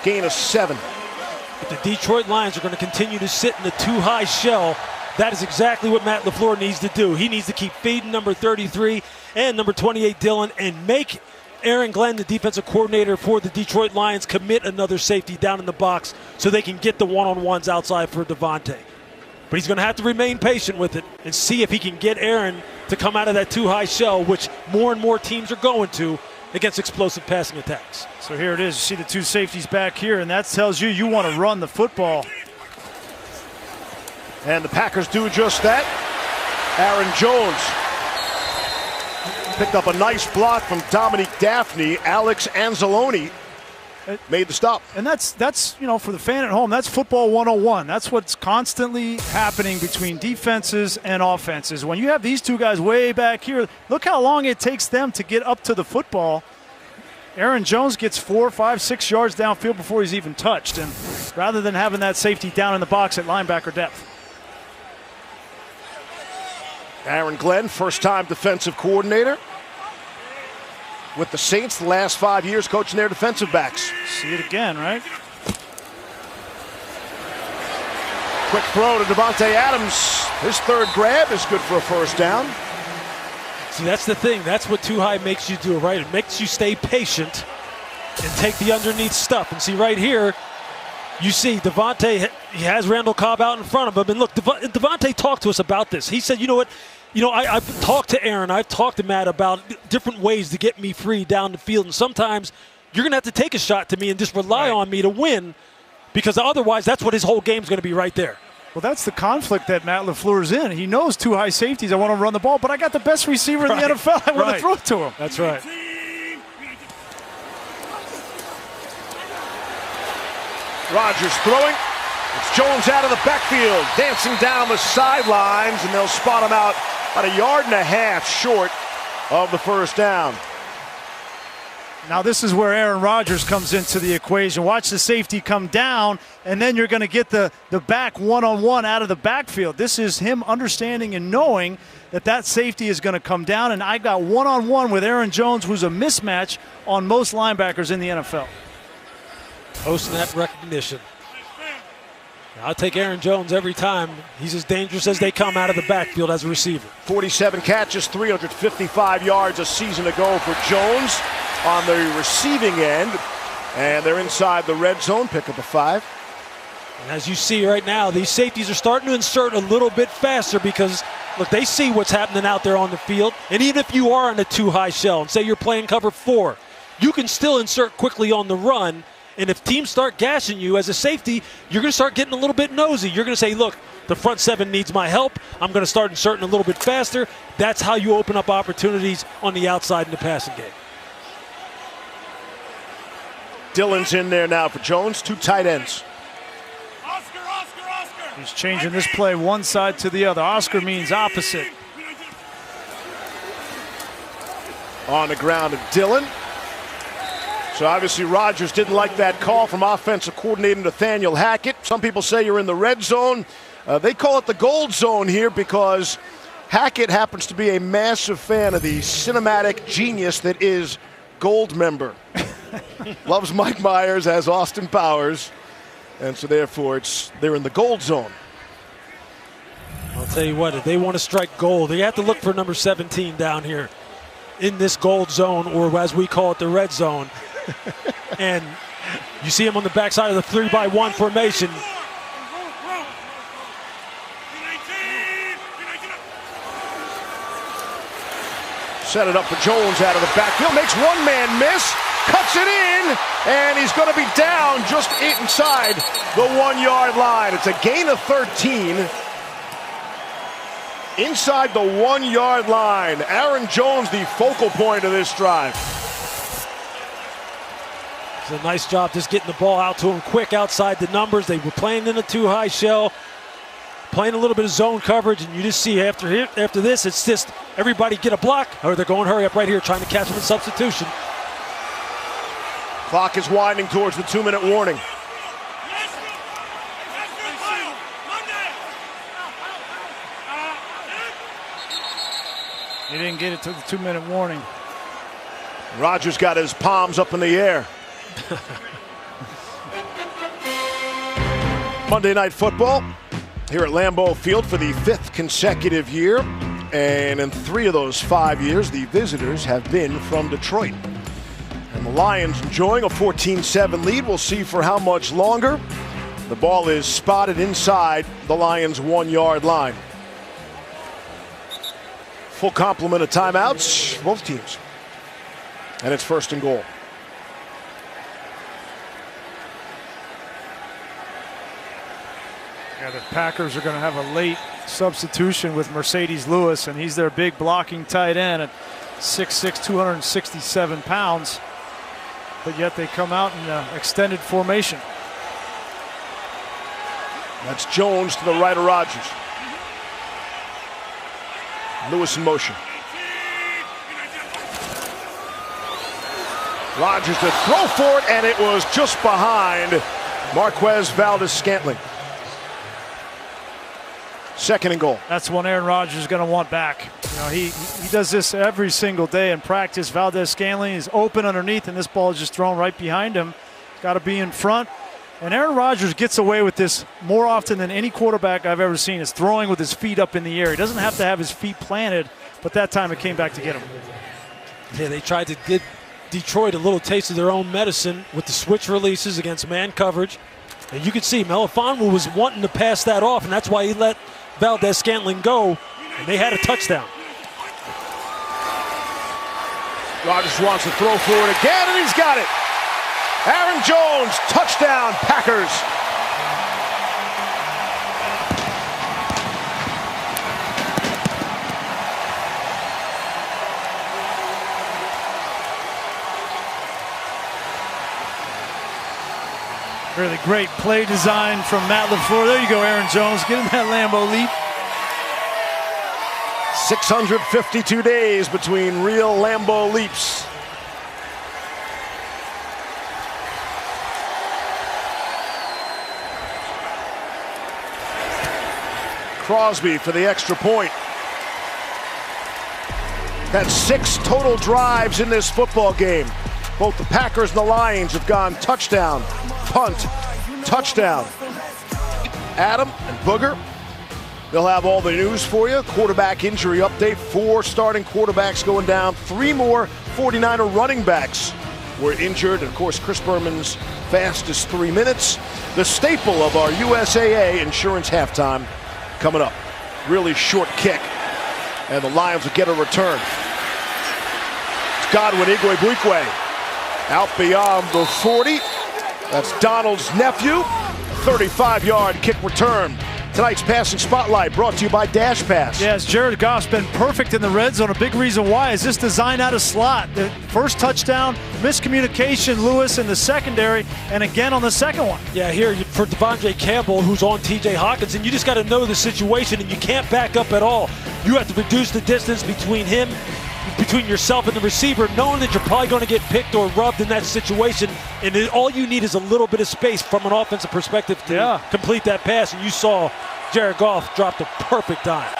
Gain of 7. But the Detroit Lions are going to continue to sit in the too-high shell. That is exactly what Matt LaFleur needs to do. He needs to keep feeding number 33 and number 28 Dillon and make Aaron Glenn, the defensive coordinator for the Detroit Lions, commit another safety down in the box so they can get the one-on-ones outside for Devontae. But he's going to have to remain patient with it and see if he can get Aaron to come out of that too-high shell, which more and more teams are going to against explosive passing attacks. So here it is. You see the two safeties back here, and that tells you want to run the football. And the Packers do just that. Aaron Jones picked up a nice block from Dominique Daphne. Alex Anzalone made the stop. And that's you know, for the fan at home, that's football 101. That's what's constantly happening between defenses and offenses. When you have these two guys way back here, look how long it takes them to get up to the football. Aaron Jones gets 4, 5, 6 yards downfield before he's even touched, and rather than having that safety down in the box at linebacker depth. Aaron Glenn, first-time defensive coordinator with the Saints the last 5 years, coaching their defensive backs. See it again, right? Quick throw to Devontae Adams. His third grab is good for a first down. See, that's the thing. That's what too high makes you do, right? It makes you stay patient and take the underneath stuff. And see right here, you see Devontae, he has Randall Cobb out in front of him. And look, Devontae talked to us about this. He said, you know what? You know, I've talked to Aaron, I've talked to Matt about different ways to get me free down the field. And sometimes you're going to have to take a shot to me and just rely on me to win, because otherwise that's what his whole game's going to be right there. Well, that's the conflict that Matt LaFleur's in. He knows two high safeties. I want to run the ball, but I got the best receiver in the NFL. I want to throw it to him. That's right. Rodgers throwing. It's Jones out of the backfield, dancing down the sidelines, and they'll spot him out about 1.5 yards short of the first down. Now this is where Aaron Rodgers comes into the equation. Watch the safety come down, and then you're going to get the back one-on-one out of the backfield. This is him understanding and knowing that that safety is going to come down, and I got one-on-one with Aaron Jones, who's a mismatch on most linebackers in the NFL. Post-snap recognition. I'll take Aaron Jones every time. He's as dangerous as they come out of the backfield as a receiver. 47 catches, 355 yards a season ago for Jones on the receiving end. And they're inside the red zone, pick up a 5. And as you see right now, these safeties are starting to insert a little bit faster because, look, they see what's happening out there on the field. And even if you are in a too-high shell and say you're playing cover 4, you can still insert quickly on the run. And if teams start gashing you as a safety, you're going to start getting a little bit nosy. You're going to say, look, the front 7 needs my help. I'm going to start inserting a little bit faster. That's how you open up opportunities on the outside in the passing game. Dillon's in there now for Jones, 2 tight ends. Oscar. He's changing this play one side to the other. Oscar means opposite. On the ground of Dillon. So obviously Rodgers didn't like that call from offensive coordinator Nathaniel Hackett. Some people say you're in the red zone. They call it the gold zone here because Hackett happens to be a massive fan of the cinematic genius that is Goldmember. Loves Mike Myers, as Austin Powers, and so therefore they're in the gold zone. I'll tell you what, if they want to strike gold, they have to look for number 17 down here in this gold zone, or as we call it, the red zone. And you see him on the backside of the 3-by-1 formation. Set it up for Jones out of the backfield. Makes one man miss. Cuts it in. And he's going to be down just inside the 1 yard line. It's a gain of 13. Inside the 1 yard line. Aaron Jones, the focal point of this drive. It's a nice job just getting the ball out to him quick outside the numbers. They were playing in a too-high shell, playing a little bit of zone coverage, and you just see after this, it's just everybody get a block, or they're going hurry up right here trying to catch him in substitution. Clock is winding towards the 2-minute warning. He didn't get it to the 2-minute warning. Rodgers got his palms up in the air. Monday Night Football here at Lambeau Field for the 5th consecutive year. And in 3 of those 5 years, the visitors have been from Detroit. And the Lions enjoying a 14-7 lead. We'll see for how much longer. The ball is spotted inside the Lions' 1 yard line. Full complement of timeouts, both teams. And it's 1st and goal. Yeah, the Packers are going to have a late substitution with Mercedes Lewis, and he's their big blocking tight end at 6'6", 267 pounds. But yet they come out in an extended formation. That's Jones to the right of Rodgers. Lewis in motion. Rodgers to throw for it, and it was just behind Marquez Valdes-Scantling. 2nd and goal. That's one Aaron Rodgers is going to want back. You know, he does this every single day in practice. Valdes-Scantling is open underneath, and this ball is just thrown right behind him. Got to be in front. And Aaron Rodgers gets away with this more often than any quarterback I've ever seen, is throwing with his feet up in the air. He doesn't have to have his feet planted, but that time it came back to get him. Yeah, they tried to give Detroit a little taste of their own medicine with the switch releases against man coverage. And you could see Melifonwu was wanting to pass that off, and that's why he let Valdes-Scantling go, and they had a touchdown. Rodgers wants to throw for it again, and he's got it. Aaron Jones, touchdown, Packers. Really great play design from Matt LaFleur. There you go, Aaron Jones, getting that Lambeau leap. 652 days between real Lambeau leaps. Crosby for the extra point. That's 6 total drives in this football game. Both the Packers and the Lions have gone touchdown, punt, touchdown. Adam and Booger, they'll have all the news for you. Quarterback injury update. 4 starting quarterbacks going down. 3 more 49er running backs were injured. And of course, Chris Berman's fastest 3 minutes. The staple of our USAA insurance halftime coming up. Really short kick. And the Lions will get a return. It's Godwin Igwebuikwe out beyond the 40. That's Donald's nephew. 35-yard kick return. Tonight's passing spotlight brought to you by Dash Pass. Yes, Jared Goff's been perfect in the red zone. A big reason why is this design out of slot. The first touchdown, miscommunication, Lewis in the secondary, and again on the second one. Yeah, here for Devondre Campbell, who's on T.J. Hawkinson, you just got to know the situation, and you can't back up at all. You have to reduce the distance between him, between yourself and the receiver, knowing that you're probably going to get picked or rubbed in that situation, and all you need is a little bit of space from an offensive perspective to complete that pass, and you saw Jared Goff drop the perfect dime.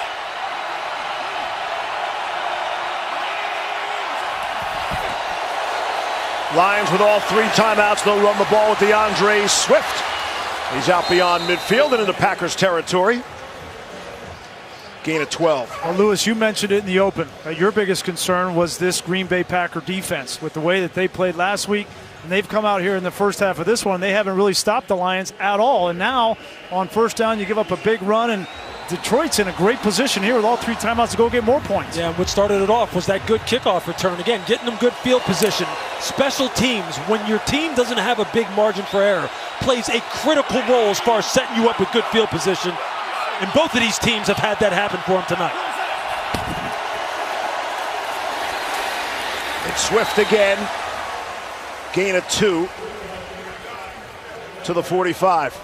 Lions with all 3 timeouts. They'll run the ball with DeAndre Swift. He's out beyond midfield and into Packers territory. Gain of 12. Well, Lewis, you mentioned it in the open. Your biggest concern was this Green Bay Packer defense with the way that they played last week. And they've come out here in the first half of this one. They haven't really stopped the Lions at all. And now on first down, you give up a big run and Detroit's in a great position here with all 3 timeouts to go get more points. Yeah, what started it off was that good kickoff return. Again, getting them good field position. Special teams, when your team doesn't have a big margin for error, plays a critical role as far as setting you up with good field position. And both of these teams have had that happen for them tonight. It's Swift again. Gain of 2 to the 45.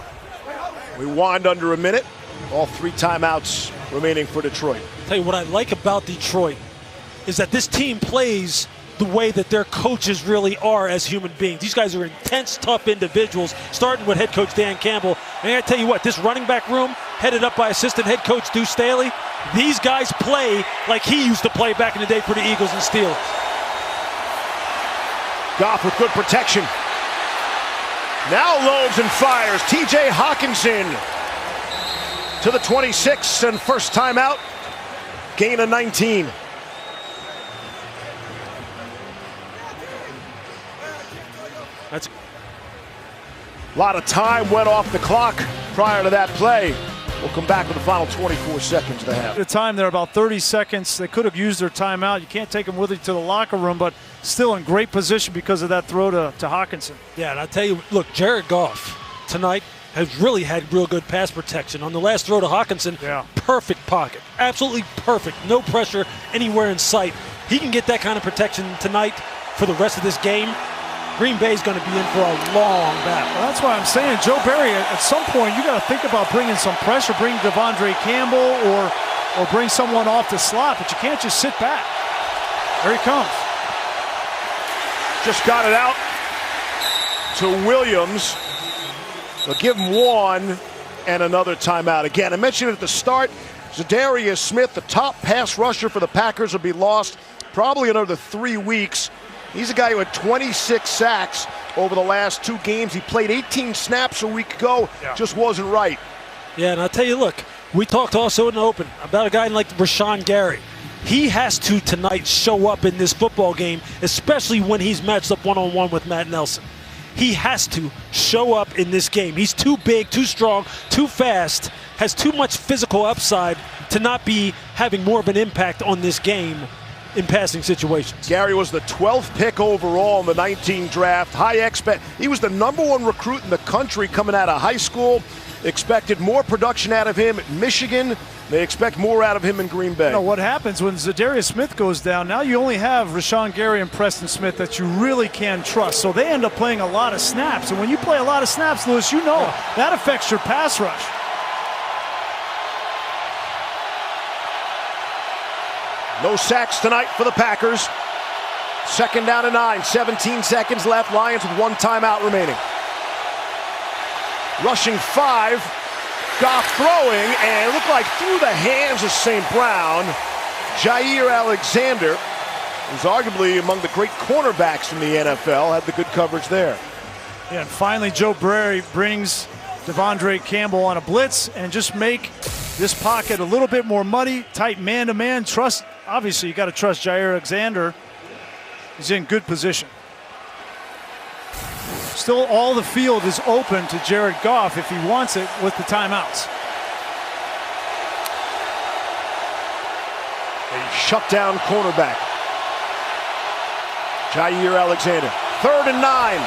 We wind under a minute. All 3 timeouts remaining for Detroit. Tell you what I like about Detroit is that this team plays the way that their coaches really are as human beings. These guys are intense, tough individuals, starting with head coach Dan Campbell. And I tell you what, this running back room, headed up by assistant head coach Deuce Staley, these guys play like he used to play back in the day for the Eagles and Steelers. Goff with good protection. Now loads and fires. TJ Hawkinson to the 26 and first timeout. Gain of 19. That's a lot of time went off the clock prior to that play. We'll come back with the final 24 seconds to have. At the time, they're about 30 seconds. They could have used their timeout. You can't take them with you to the locker room, but still in great position because of that throw to Hawkinson. Yeah, and I'll tell you, look, Jared Goff tonight has really had real good pass protection. On the last throw to Hawkinson, perfect pocket. Absolutely perfect. No pressure anywhere in sight. He can get that kind of protection tonight for the rest of this game. Green Bay's going to be in for a long battle. Well, that's why I'm saying, Joe Barry, at some point, you got to think about bringing some pressure, bring Devondre Campbell or bring someone off the slot, but you can't just sit back. There he comes. Just got it out to Williams. They'll give him 1 and another timeout. Again, I mentioned it at the start, Zadarius Smith, the top pass rusher for the Packers, will be lost probably another 3 weeks. He's a guy who had 26 sacks over the last 2 games. He played 18 snaps a week ago. Just wasn't right. Yeah, and I'll tell you, look, we talked also in the open about a guy like Rashawn Gary. He has to tonight show up in this football game, especially when he's matched up one-on-one with Matt Nelson. He has to show up in this game. He's too big, too strong, too fast, has too much physical upside to not be having more of an impact on this game in passing situations. Gary was the 12th pick overall in the 19 draft. He was the #1 recruit in the country coming out of high school. Expected more production out of him at Michigan. They expect more out of him in Green Bay. You know, what happens when Zadarius Smith goes down, now you only have Rashawn Gary and Preston Smith that you really can trust. So they end up playing a lot of snaps. And when you play a lot of snaps, Lewis, you know that affects your pass rush. No sacks tonight for the Packers. 2nd down and 9, 17 seconds left. Lions with 1 timeout remaining. Rushing 5. Goff throwing, and it looked like through the hands of St. Brown. Jair Alexander, who's arguably among the great cornerbacks in the NFL, had the good coverage there. Yeah, and finally Joe Barry brings Devondre Campbell on a blitz and just make this pocket a little bit more muddy, tight man-to-man. Obviously, you got to trust Jair Alexander. He's in good position. Still, all the field is open to Jared Goff if he wants it with the timeouts. A shutdown cornerback. Jair Alexander. 3rd and 9.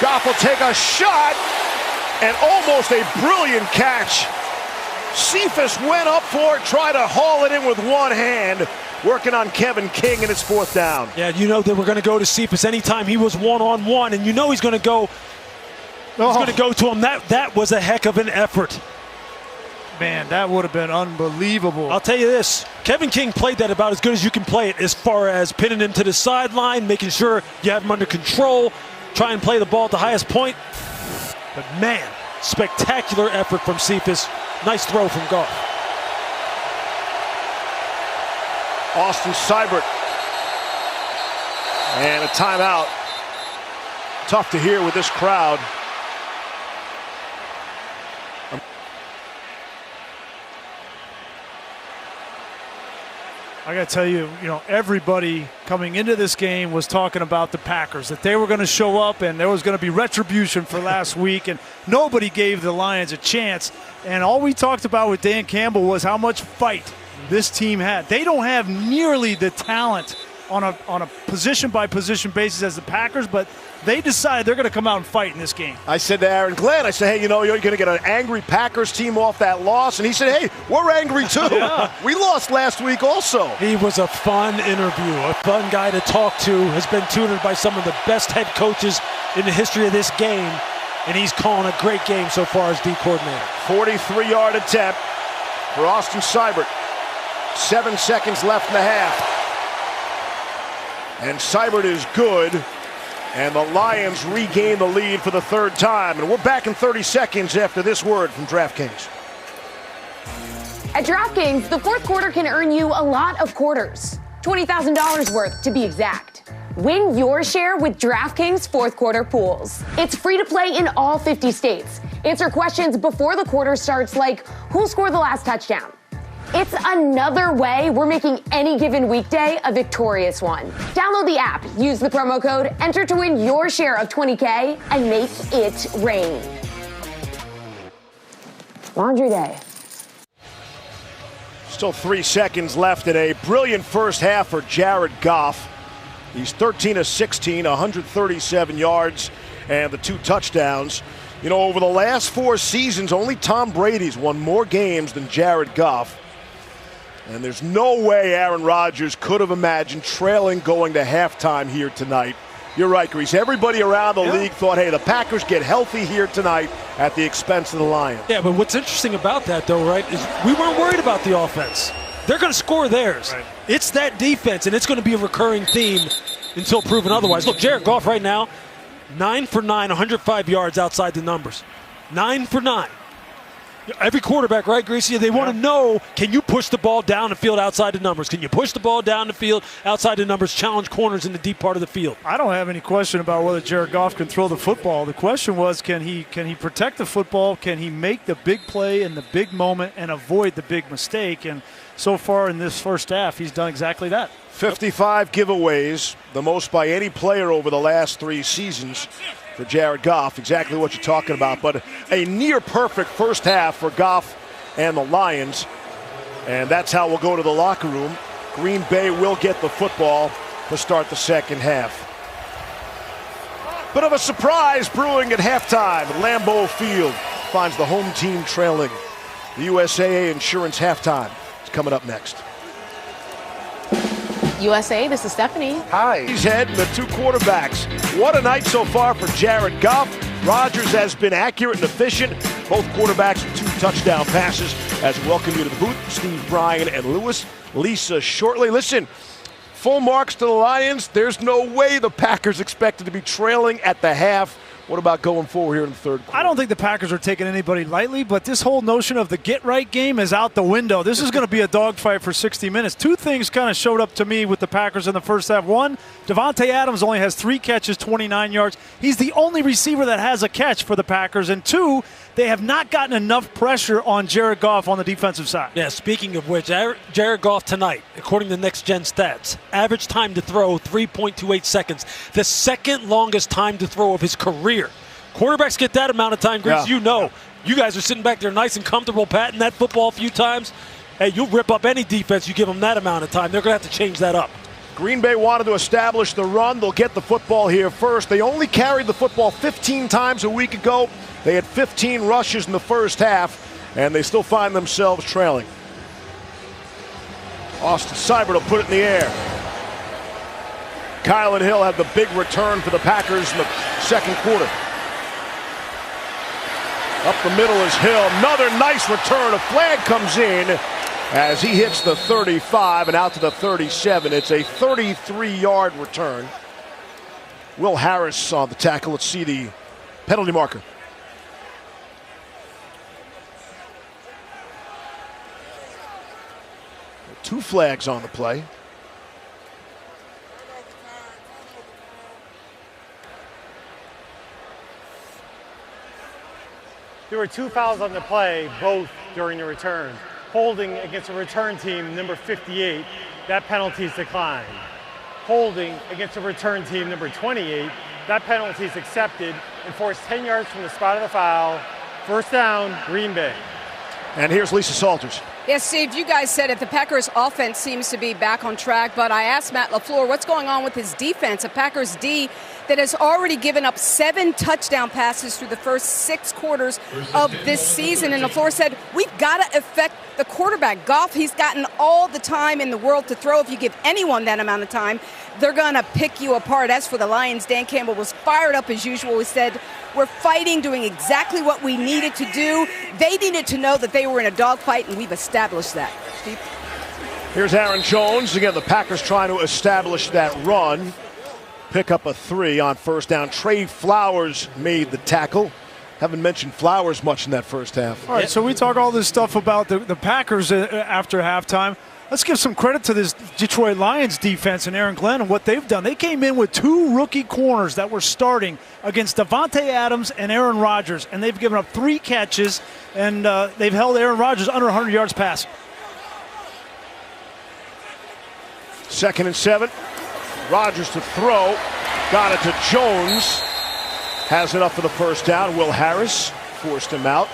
Goff will take a shot, and almost a brilliant catch. Cephas went up for it, tried to haul it in with one hand, working on Kevin King, and it's 4th down. Yeah, you know they were going to go to Cephas anytime he was one-on-one, and you know he's going to go. He's going to go to him. That was a heck of an effort. Man, that would have been unbelievable. I'll tell you this, Kevin King played that about as good as you can play it, as far as pinning him to the sideline, making sure you have him under control, try and play the ball at the highest point. But man, spectacular effort from Cephas. Nice throw from Goff. Austin Seibert. And a timeout. Tough to hear with this crowd. I got to tell you, everybody coming into this game was talking about the Packers, that they were going to show up and there was going to be retribution for last week, and nobody gave the Lions a chance. And all we talked about with Dan Campbell was how much fight this team had. They don't have nearly the talent on a position-by-position basis as the Packers, but they decided they're going to come out and fight in this game. I said to Aaron Glenn, I said, hey, you're going to get an angry Packers team off that loss. And he said, hey, we're angry too. Yeah. We lost last week also. He was a fun interview, a fun guy to talk to, has been tutored by some of the best head coaches in the history of this game, and he's calling a great game so far as D coordinator. 43-yard attempt for Austin Seibert. 7 seconds left in the half. And Seibert is good, and the Lions regain the lead for the third time. And we're back in 30 seconds after this word from DraftKings. At DraftKings, the fourth quarter can earn you a lot of quarters. $20,000 worth, to be exact. Win your share with DraftKings fourth quarter pools. It's free to play in all 50 states. Answer questions before the quarter starts, like who scored the last touchdown? It's another way we're making any given weekday a victorious one. Download the app, use the promo code, enter to win your share of $20K, and make it rain. Laundry day. Still 3 seconds left in a brilliant first half for Jared Goff. He's 13 of 16, 137 yards, and the 2 touchdowns. Over the last 4 seasons, only Tom Brady's won more games than Jared Goff. And there's no way Aaron Rodgers could have imagined trailing going to halftime here tonight. You're right, Grease. Everybody around the league thought, hey, the Packers get healthy here tonight at the expense of the Lions. Yeah, but what's interesting about that, though, right, is we weren't worried about the offense. They're going to score theirs. Right. It's that defense, and it's going to be a recurring theme until proven otherwise. Look, Jared Goff right now, 9 for 9, 105 yards outside the numbers. 9 for 9. Every quarterback, right, Greasy, they want to know, can you push the ball down the field outside the numbers? Can you push the ball down the field outside the numbers, challenge corners in the deep part of the field? I don't have any question about whether Jared Goff can throw the football. The question was, can he protect the football? Can he make the big play in the big moment and avoid the big mistake? And so far in this first half, he's done exactly that. 55 giveaways, the most by any player over the last 3 seasons. For Jared Goff, exactly what you're talking about, but a near-perfect first half for Goff and the Lions, and that's how we'll go to the locker room. Green Bay will get the football to start the second half. Bit of a surprise brewing at halftime at Lambeau Field. Finds the home team trailing. The USAA Insurance halftime is coming up next. USA, this is Stephanie. Hi. He's heading the 2 quarterbacks. What a night so far for Jared Goff. Rodgers has been accurate and efficient. Both quarterbacks with 2 touchdown passes. As we welcome you to the booth, Steve, Brian, and Lisa shortly. Listen, full marks to the Lions. There's no way the Packers expected to be trailing at the half. What about going forward here in the third quarter? I don't think the Packers are taking anybody lightly, but this whole notion of the get-right game is out the window. This is going to be a dogfight for 60 minutes. 2 things kind of showed up to me with the Packers in the first half. 1, Devontae Adams only has 3 catches, 29 yards. He's the only receiver that has a catch for the Packers. And 2, they have not gotten enough pressure on Jared Goff on the defensive side. Yeah, speaking of which, Jared Goff tonight, according to Next Gen Stats, average time to throw 3.28 seconds, the second longest time to throw of his career. Quarterbacks get that amount of time, Grace. Yeah. You know, you guys are sitting back there nice and comfortable patting that football a few times. Hey, you'll rip up any defense you give them that amount of time. They're going to have to change that up. Green Bay wanted to establish the run. They'll get the football here first. They only carried the football 15 times a week ago. They had 15 rushes in the first half, and they still find themselves trailing. Austin Seibert will put it in the air. Kylan Hill had the big return for the Packers in the second quarter. Up the middle is Hill. Another nice return. A flag comes in as he hits the 35 and out to the 37. It's a 33-yard return. Will Harris on the tackle. Let's see the penalty marker. Two flags on the play. There were 2 fouls on the play, both during the return. Holding against a return team, number 58, that penalty is declined. Holding against a return team, number 28, that penalty is accepted and forced 10 yards from the spot of the foul. First down, Green Bay. And here's Lisa Salters. Yes, Steve, you guys said it. The Packers' offense seems to be back on track, but I asked Matt LaFleur what's going on with his defense, a Packers D that has already given up 7 touchdown passes through the first 6 quarters of this season. And LaFleur said, we've got to affect the quarterback. Goff, he's gotten all the time in the world to throw. If you give anyone that amount of time, they're going to pick you apart. As for the Lions, Dan Campbell was fired up as usual. He said, we're fighting, doing exactly what we needed to do. They needed to know that they were in a dogfight, and we've established that. Steve? Here's Aaron Jones. Again, the Packers trying to establish that run. Pick up a 3 on first down. Trey Flowers made the tackle. Haven't mentioned Flowers much in that first half. All right, so we talk all this stuff about the Packers after halftime. Let's give some credit to this Detroit Lions defense and Aaron Glenn and what they've done. They came in with 2 rookie corners that were starting against Davante Adams and Aaron Rodgers, and they've given up 3 catches, and they've held Aaron Rodgers under 100 yards passing. 2nd and 7. Rodgers to throw. Got it to Jones. Has it up for the first down. Will Harris forced him out.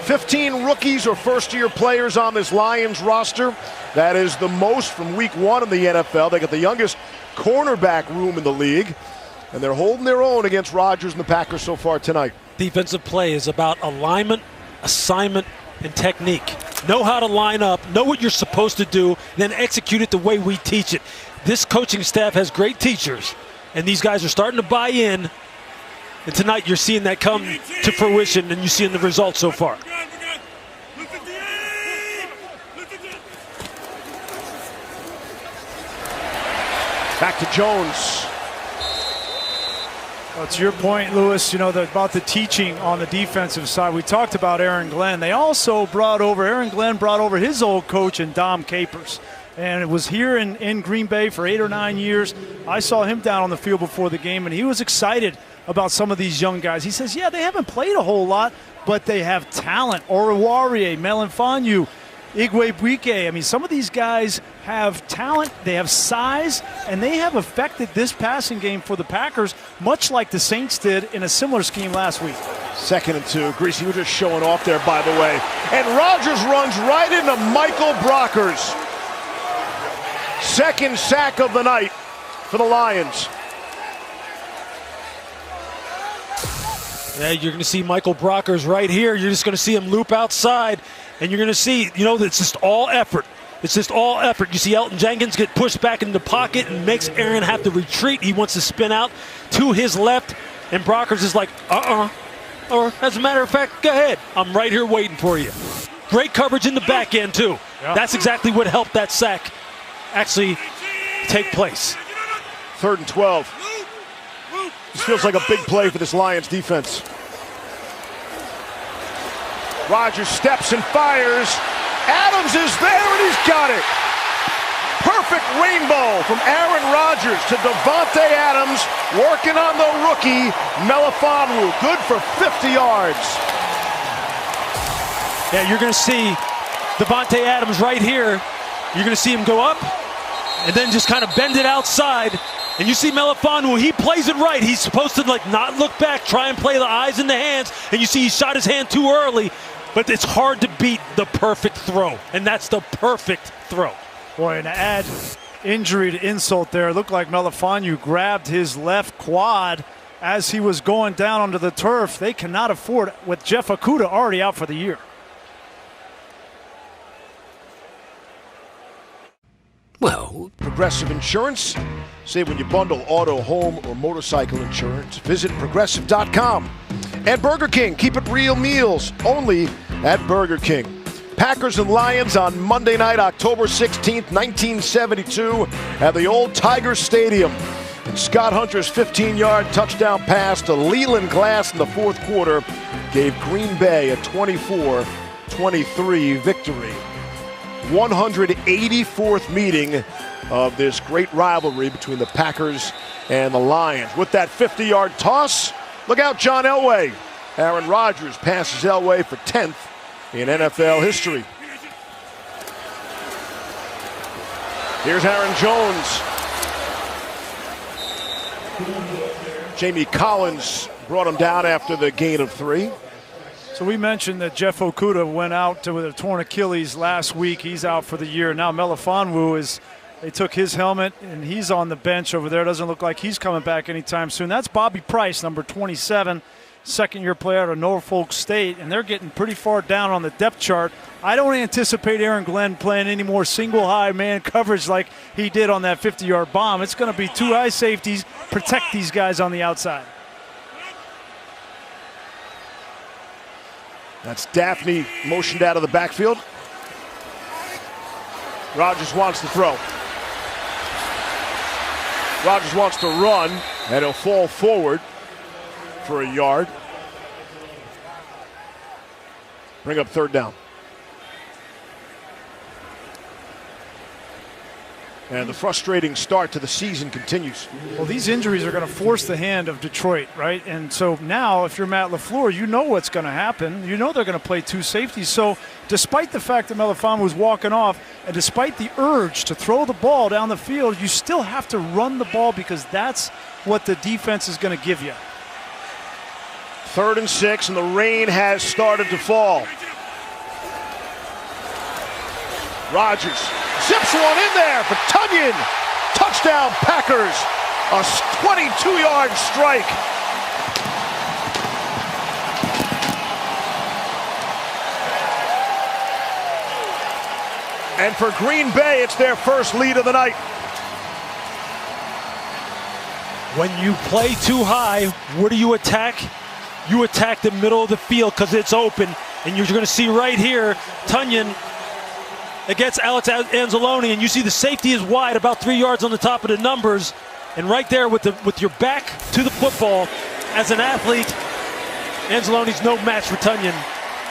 15 rookies or first-year players on this Lions roster. That is the most from week 1 in the NFL. They got the youngest cornerback room in the league, and they're holding their own against Rodgers and the Packers so far tonight. Defensive play is about alignment, assignment, and technique. Know how to line up, know what you're supposed to do, then execute it the way we teach it. This coaching staff has great teachers, and these guys are starting to buy in. And tonight you're seeing that come to fruition, and you're seeing the results so far. Back to Jones. Well, to your point, Lewis, about the teaching on the defensive side. We talked about Aaron Glenn. They also Aaron Glenn brought over his old coach in Dom Capers. And it was here in Green Bay for 8 or 9 years. I saw him down on the field before the game, and he was excited about some of these young guys. He says, yeah, they haven't played a whole lot, but they have talent. Oruwariye, Melanfanyu, Igwe Buike. I mean, some of these guys have talent, they have size, and they have affected this passing game for the Packers, much like the Saints did in a similar scheme last week. 2nd and 2. Greasy, you're just showing off there, by the way. And Rodgers runs right into Michael Brockers. 2nd sack of the night for the Lions. Yeah, you're going to see Michael Brockers right here. You're just going to see him loop outside, and you're going to see, it's just all effort. It's just all effort. You see Elton Jenkins get pushed back in the pocket and makes Aaron have to retreat. He wants to spin out to his left, and Brockers is like, Or, as a matter of fact, go ahead. I'm right here waiting for you. Great coverage in the back end, too. Yeah. That's exactly what helped that sack actually take place. 3rd and 12. This feels like a big play for this Lions defense. Rodgers steps and fires. Adams is there, and he's got it. Perfect rainbow from Aaron Rodgers to Davante Adams, working on the rookie, Melifonwu. Good for 50 yards. Yeah, you're going to see Davante Adams right here. You're going to see him go up and then just kind of bend it outside. And you see Melifonwu, he plays it right. He's supposed to not look back, try and play the eyes and the hands. And you see he shot his hand too early. But it's hard to beat the perfect throw. And that's the perfect throw. Boy, and to add injury to insult there, it looked like Melifonwu grabbed his left quad as he was going down onto the turf. They cannot afford it with Jeff Okudah already out for the year. Well, Progressive Insurance. Save when you bundle auto, home, or motorcycle insurance. Visit Progressive.com. And Burger King. Keep it real meals only at Burger King. Packers and Lions on Monday night, October 16th, 1972 at the old Tiger Stadium. And Scott Hunter's 15-yard touchdown pass to Leland Glass in the fourth quarter gave Green Bay a 24-23 victory. 184th meeting of this great rivalry between the Packers and the Lions. With that 50-yard toss, look out, John Elway. Aaron Rodgers passes Elway for 10th in NFL history. Here's Aaron Jones. Jamie Collins brought him down after the gain of 3. So we mentioned that Jeff Okuda went out with a torn Achilles last week. He's out for the year. Now Melifonwu they took his helmet, and he's on the bench over there. Doesn't look like he's coming back anytime soon. That's Bobby Price, number 27, second-year player out of Norfolk State, and they're getting pretty far down on the depth chart. I don't anticipate Aaron Glenn playing any more single-high man coverage like he did on that 50-yard bomb. It's going to be 2 high safeties, protect these guys on the outside. That's Daphne motioned out of the backfield. Rodgers wants to throw. Rodgers wants to run, and he'll fall forward for a yard. Bring up 3rd down. And the frustrating start to the season continues. Well, these injuries are going to force the hand of Detroit, right? And so now, if you're Matt LaFleur, you know what's going to happen. You know they're going to play 2 safeties. So despite the fact that Melifonwu was walking off, and despite the urge to throw the ball down the field, you still have to run the ball because that's what the defense is going to give you. 3rd and 6, and the rain has started to fall. Rodgers zips one in there for Tunyon. Touchdown, Packers. A 22-yard strike. And for Green Bay, it's their first lead of the night. When you play too high, where do you attack? You attack the middle of the field because it's open. And you're going to see right here, Tunyon against Alex Anzalone, and you see the safety is wide, about 3 yards on the top of the numbers. And right there with your back to the football, as an athlete, Anzalone's no match for Tunyon.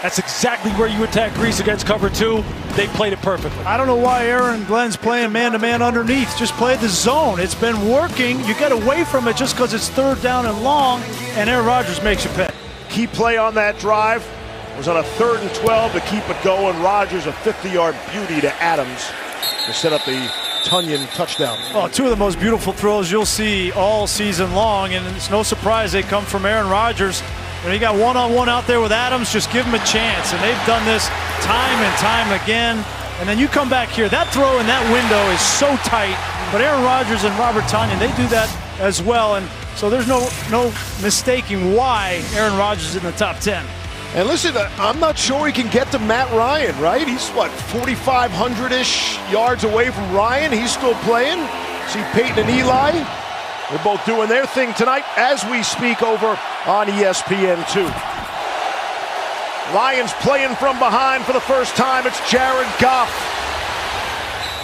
That's exactly where you attack Grease against cover 2. They played it perfectly. I don't know why Aaron Glenn's playing man-to-man underneath. Just play the zone. It's been working. You get away from it just because it's 3rd down and long, and Aaron Rodgers makes you pay. Key play on that drive was on a 3rd and 12 to keep it going. Rodgers, a 50-yard beauty to Adams to set up the Tunyon touchdown. Oh, 2 of the most beautiful throws you'll see all season long, and it's no surprise they come from Aaron Rodgers. When you got one-on-one out there with Adams, just give him a chance, and they've done this time and time again. And then you come back here. That throw in that window is so tight, but Aaron Rodgers and Robert Tunyon, they do that as well, and so there's no mistaking why Aaron Rodgers is in the top 10. And listen, I'm not sure he can get to Matt Ryan, right? He's, 4,500-ish yards away from Ryan. He's still playing. See Peyton and Eli. They're both doing their thing tonight as we speak over on ESPN2. Lions playing from behind for the first time. It's Jared Goff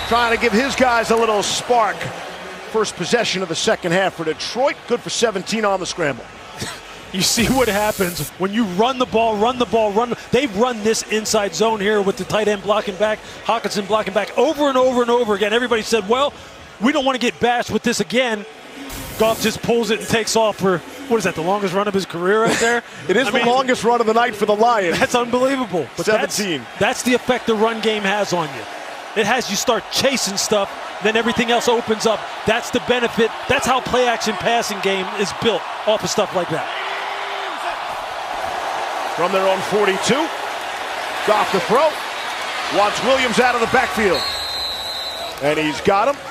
trying to give his guys a little spark. First possession of the second half for Detroit. Good for 17 on the scramble. You see what happens when you run the ball. They've run this inside zone here with the tight end blocking back, Hawkinson blocking back over and over and over again. Everybody said, well, we don't want to get bashed with this again. Goff just pulls it and takes off for, what is that, the longest run of his career right there? It is the longest run of the night for the Lions. That's unbelievable. But 17. That's the effect the run game has on you. It has you start chasing stuff, then everything else opens up. That's the benefit. That's how play-action passing game is built, off of stuff like that. From their own 42, Goff to throw. Wants Williams out of the backfield. And he's got him.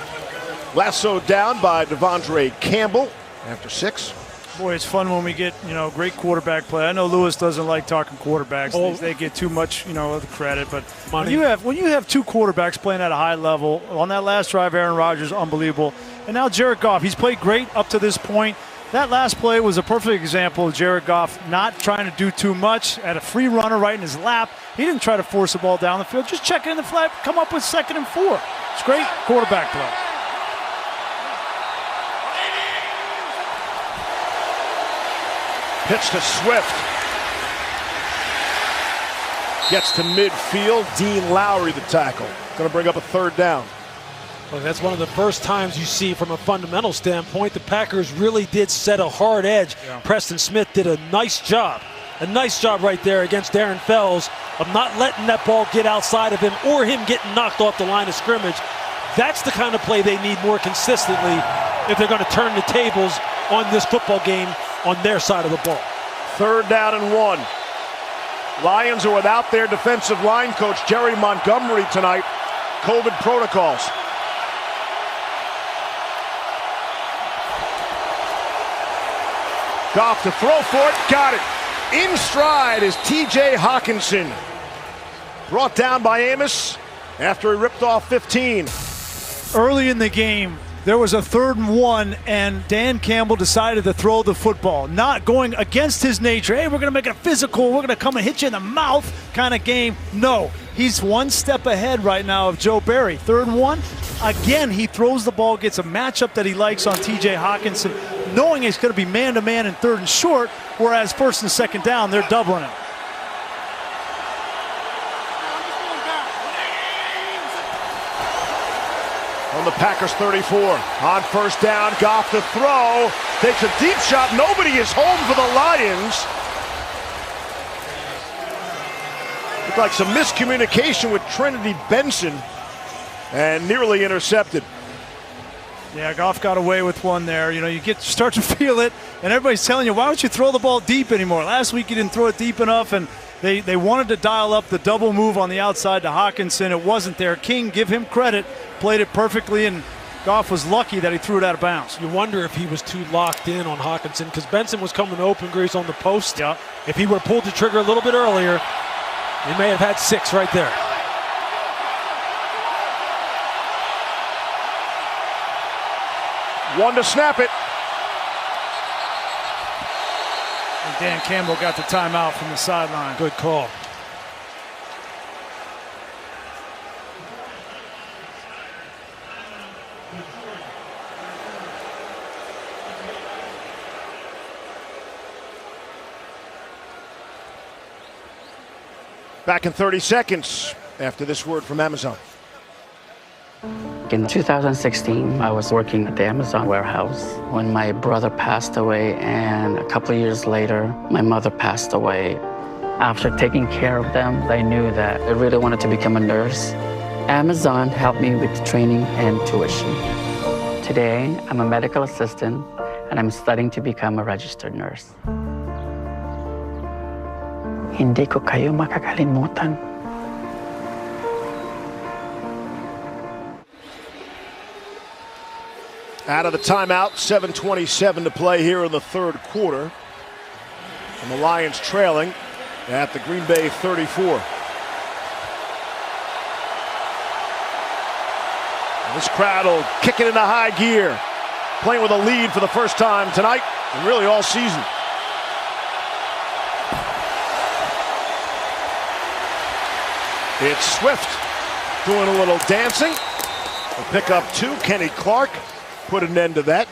Lassoed down by Devondre Campbell after 6. Boy, it's fun when we get, great quarterback play. I know Lewis doesn't like talking quarterbacks. They get too much, of the credit. But when you have 2 quarterbacks playing at a high level, on that last drive, Aaron Rodgers, unbelievable. And now Jared Goff, he's played great up to this point. That last play was a perfect example of Jared Goff not trying to do too much. Had a free runner right in his lap. He didn't try to force the ball down the field. Just check it in the flat, come up with 2nd and 4. It's great quarterback play. Pitch to Swift. Gets to midfield. Dean Lowry the tackle. Going to bring up a 3rd down. Well, that's one of the first times you see from a fundamental standpoint the Packers really did set a hard edge. Yeah. Preston Smith did a nice job right there against Darren Fells of not letting that ball get outside of him or him getting knocked off the line of scrimmage. That's the kind of play they need more consistently if they're going to turn the tables on this football game on their side of the ball. 3rd down and 1. Lions are without their defensive line coach, Jerry Montgomery, tonight. COVID protocols. Goff to throw for it, got it. In stride is T.J. Hawkinson. Brought down by Amos after he ripped off 15. Early in the game, there was a 3rd and 1, and Dan Campbell decided to throw the football, not going against his nature. Hey, we're going to make it physical. We're going to come and hit you in the mouth kind of game. No, he's one step ahead right now of Joe Barry. 3rd and 1. Again, he throws the ball, gets a matchup that he likes on T.J. Hawkinson, knowing he's going to be man-to-man in 3rd and short, whereas 1st and 2nd down, they're doubling him. On the Packers 34. On 1st down, Goff to throw. Takes a deep shot. Nobody is home for the Lions. Looked like some miscommunication with Trinity Benson and nearly intercepted. Yeah, Goff got away with one there. You know, you start to feel it, and everybody's telling you, why don't you throw the ball deep anymore? Last week you didn't throw it deep enough, and they wanted to dial up the double move on the outside to Hawkinson. It wasn't there. King, give him credit, played it perfectly, and Goff was lucky that he threw it out of bounds. You wonder if he was too locked in on Hawkinson because Benson was coming open, Grease, on the post. Yeah. If he would have pulled the trigger a little bit earlier, he may have had 6 right there. One to snap it. And Dan Campbell got the timeout from the sideline. Good call. Back in 30 seconds after this word from Amazon. In 2016, I was working at the Amazon warehouse when my brother passed away, and a couple of years later, my mother passed away. After taking care of them, I knew that I really wanted to become a nurse. Amazon helped me with training and tuition. Today, I'm a medical assistant, and I'm studying to become a registered nurse. Hindi ko kayo makakalimutan. Out of the timeout, 7:27 to play here in the 3rd quarter. And the Lions trailing at the Green Bay 34. And this crowd will kick it into high gear. Playing with a lead for the first time tonight and really all season. It's Swift doing a little dancing. We'll pick up 2. Kenny Clark put an end to that.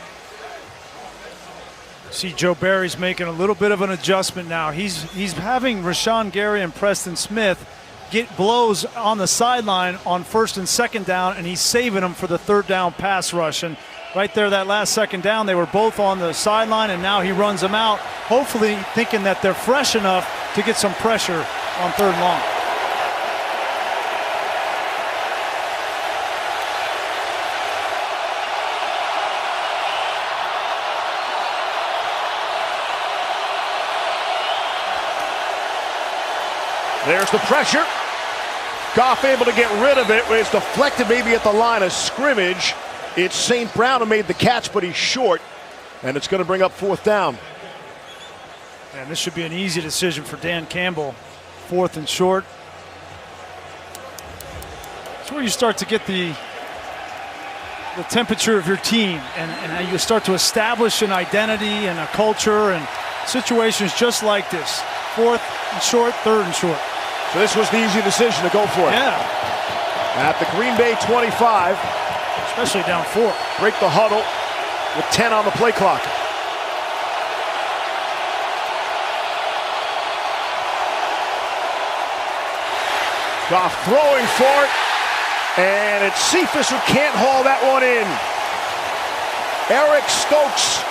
See, Joe Barry's making a little bit of an adjustment now. He's having Rashawn Gary and Preston Smith get blows on the sideline on 1st and 2nd down, and he's saving them for the 3rd down pass rush. And right there, that last 2nd down, they were both on the sideline, and now he runs them out, hopefully thinking that they're fresh enough to get some pressure on 3rd and long. There's the pressure. Goff able to get rid of it. It's deflected maybe at the line of scrimmage. It's St. Brown who made the catch, but he's short. And it's going to bring up 4th down. And this should be an easy decision for Dan Campbell. 4th and short. It's where you start to get the temperature of your team and how you start to establish an identity and a culture and situations just like this. 4th and short, 3rd and short. So this was the easy decision to go for it. Yeah. At the Green Bay 25. Especially down 4. Break the huddle with 10 on the play clock. Goff throwing for it. And it's Cephas who can't haul that one in. Eric Stokes,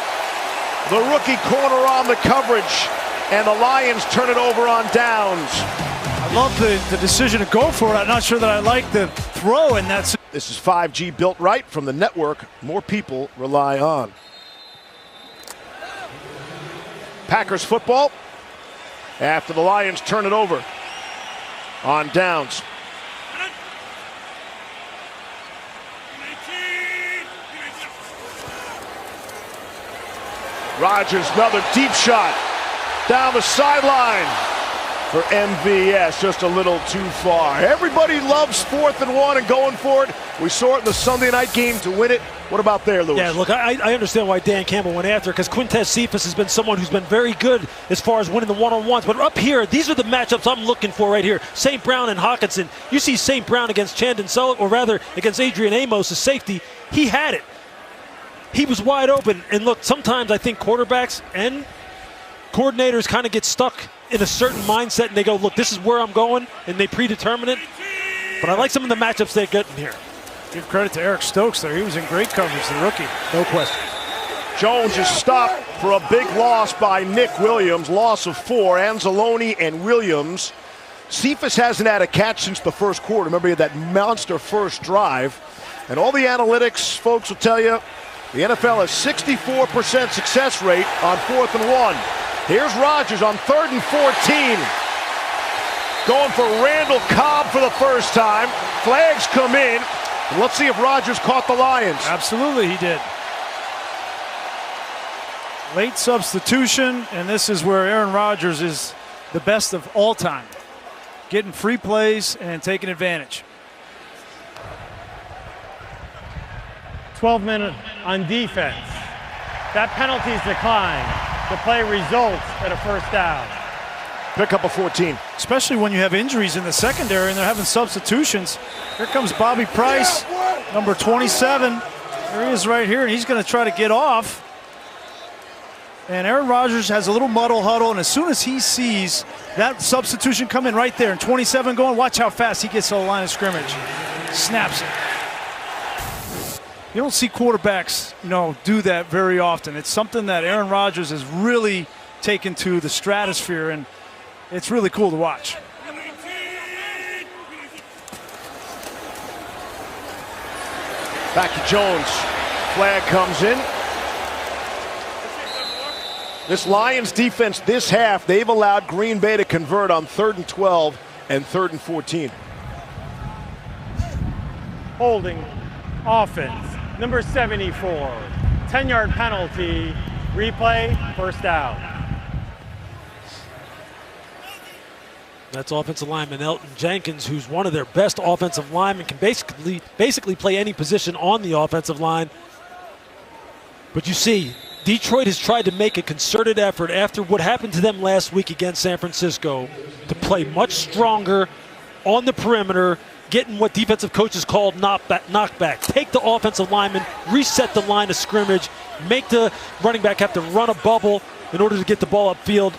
the rookie corner on the coverage. And the Lions turn it over on downs. I love the decision to go for it. I'm not sure that I like the throw in that situation. This is 5G built right from the network more people rely on. Packers football after the Lions turn it over on downs. Rodgers, another deep shot down the sideline for MVS, just a little too far. Everybody loves 4th and 1 and going for it. We saw it in the Sunday night game to win it. What about there, Lewis? Yeah, look, I understand why Dan Campbell went after it, because Quintez Cephas has been someone who's been very good as far as winning the one-on-ones. But up here, these are the matchups I'm looking for right here. St. Brown and Hawkinson. You see St. Brown against Chandon Sullivan, or rather against Adrian Amos, as safety. He had it. He was wide open. And look, sometimes I think quarterbacks and coordinators kind of get stuck in a certain mindset, and they go, look, this is where I'm going, and they predetermine it. But I like some of the matchups they get in here. Give credit to Eric Stokes there. He was in great coverage, the rookie. No question. Jones is stopped for a big loss by Nick Williams, loss of 4. Anzalone and Williams. Cephas hasn't had a catch since the first quarter. Remember, he had that monster first drive. And all the analytics folks will tell you, the NFL has 64% success rate on 4th and 1. Here's Rodgers on 3rd and 14. Going for Randall Cobb for the first time. Flags come in. And let's see if Rodgers caught the Lions. Absolutely he did. Late substitution, and this is where Aaron Rodgers is the best of all time. Getting free plays and taking advantage. 12 minutes on defense. That penalty's declined. The play results at a first down. Pick up a 14. Especially when you have injuries in the secondary and they're having substitutions. Here comes Bobby Price, number 27. There he is right here, and he's going to try to get off. And Aaron Rodgers has a little muddle huddle, and as soon as he sees that substitution come in right there, and 27 going, watch how fast he gets to the line of scrimmage. Snaps it. You don't see quarterbacks, do that very often. It's something that Aaron Rodgers has really taken to the stratosphere, and it's really cool to watch. Back to Jones. Flag comes in. This Lions defense this half, they've allowed Green Bay to convert on 3rd and 12 and 3rd and 14. Holding offense. Number 74, 10-yard penalty, replay, first down. That's offensive lineman Elton Jenkins, who's one of their best offensive linemen, can basically play any position on the offensive line. But you see, Detroit has tried to make a concerted effort after what happened to them last week against San Francisco to play much stronger on the perimeter, getting what defensive coaches called knockback. Take the offensive lineman, reset the line of scrimmage, make the running back have to run a bubble in order to get the ball upfield.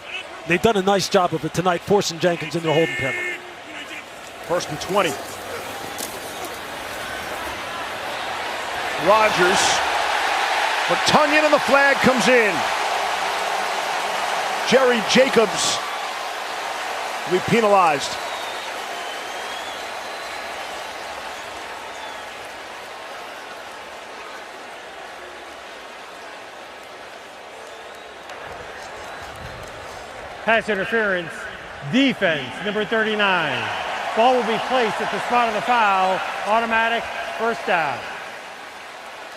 They've done a nice job of it tonight, forcing Jenkins into a holding penalty. 1st and 20. Rodgers for Tunyon, and the flag comes in. Jerry Jacobs will be penalized. Pass interference, defense, number 39. Ball will be placed at the spot of the foul, automatic first down.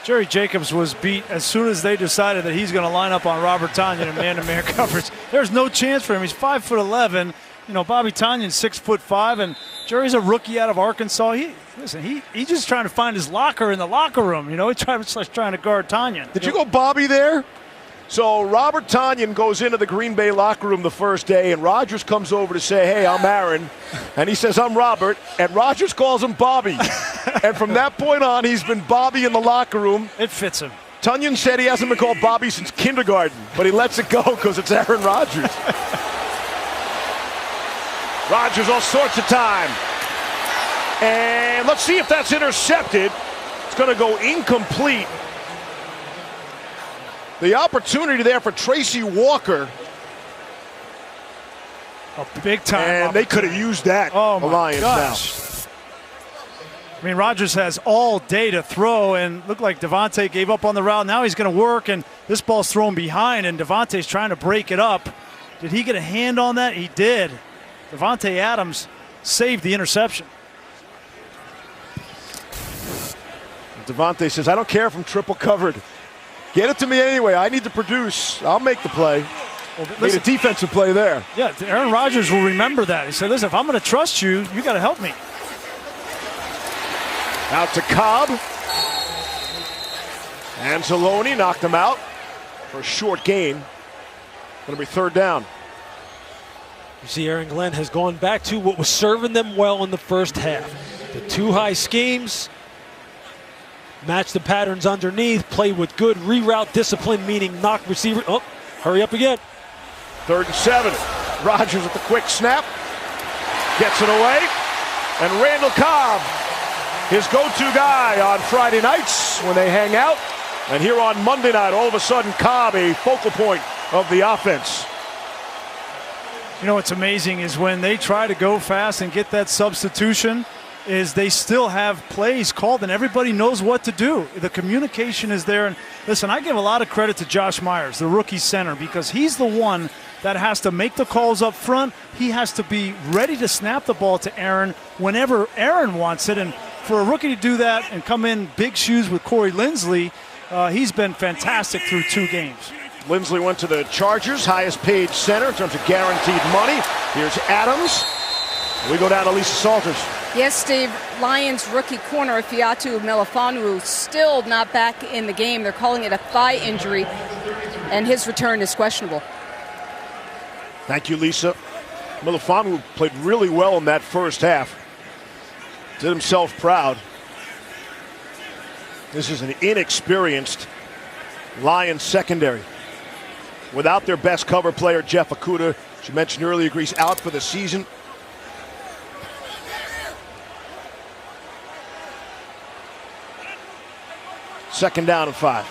Jerry Jacobs was beat as soon as they decided that he's going to line up on Robert Tonyan in man-to-man coverage. There's no chance for him. He's 5'11". Bobby Tonyan's 6'5", and Jerry's a rookie out of Arkansas. He's just trying to find his locker in the locker room. He's trying to guard Tonyan. Did you go Bobby there? So Robert Tonyan goes into the Green Bay locker room the first day, and Rodgers comes over to say, hey, I'm Aaron. And he says, I'm Robert. And Rodgers calls him Bobby. And from that point on, he's been Bobby in the locker room. It fits him. Tonyan said he hasn't been called Bobby since kindergarten, but he lets it go because it's Aaron Rodgers. Rodgers all sorts of time. And let's see if that's intercepted. It's going to go incomplete. The opportunity there for Tracy Walker. A big time. And they could have used that. Oh, the my Lions gosh. I mean, Rodgers has all day to throw, and looked like Devontae gave up on the route. Now he's going to work, and this ball's thrown behind, and Devontae's trying to break it up. Did he get a hand on that? He did. Davante Adams saved the interception. Devontae says, I don't care if I'm triple covered. Get it to me anyway. I need to produce. I'll make the play. Well, made a defensive play there. Yeah, Aaron Rodgers will remember that. He said, listen, if I'm going to trust you, you got to help me. Out to Cobb. Anzalone knocked him out for a short gain. Going to be third down. You see Aaron Glenn has gone back to what was serving them well in the first half. The two high schemes, match the patterns underneath, play with good reroute discipline, meaning knock receiver. Oh, hurry up again. 3rd and 7. Rodgers with the quick snap. Gets it away. And Randall Cobb, his go-to guy on Friday nights when they hang out. And here on Monday night, all of a sudden, Cobb, a focal point of the offense. You know what's amazing is when they try to go fast and get that substitution, is they still have plays called and everybody knows what to do. The communication is there. And listen, I give a lot of credit to Josh Myers, the rookie center, because he's the one that has to make the calls up front. He has to be ready to snap the ball to Aaron whenever Aaron wants it. And for a rookie to do that and come in big shoes with Corey Linsley, he's been fantastic through 2 games. Linsley went to the Chargers, highest paid center in terms of guaranteed money. Here's Adams. We go down to Lisa Salters. Yes, Steve, Lions rookie corner Ifeatu Melifonwu still not back in the game. They're calling it a thigh injury, and his return is questionable. Thank you, Lisa. Melifonwu played really well in that first half. Did himself proud. This is an inexperienced Lions secondary. Without their best cover player, Jeff Okudah, as you mentioned earlier, agrees out for the season. Second down and 5.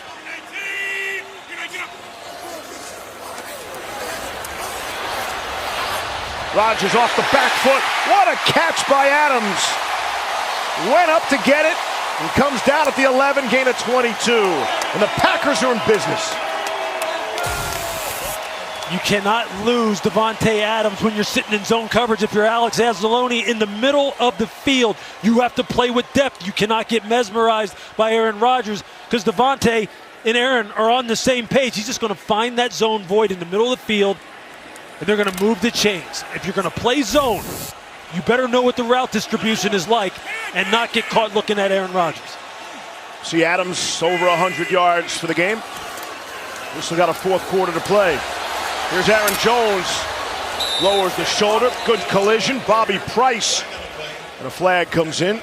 Rodgers off the back foot. What a catch by Adams. Went up to get it and comes down at the 11, gain of 22. And the Packers are in business. You cannot lose Davante Adams when you're sitting in zone coverage. If you're Alex Anzalone in the middle of the field, you have to play with depth. You cannot get mesmerized by Aaron Rodgers because Davante and Aaron are on the same page. He's just going to find that zone void in the middle of the field, and they're going to move the chains. If you're going to play zone, you better know what the route distribution is like and not get caught looking at Aaron Rodgers. See Adams over 100 yards for the game. We still got a 4th quarter to play. Here's Aaron Jones, lowers the shoulder, good collision. Bobby Price, and a flag comes in.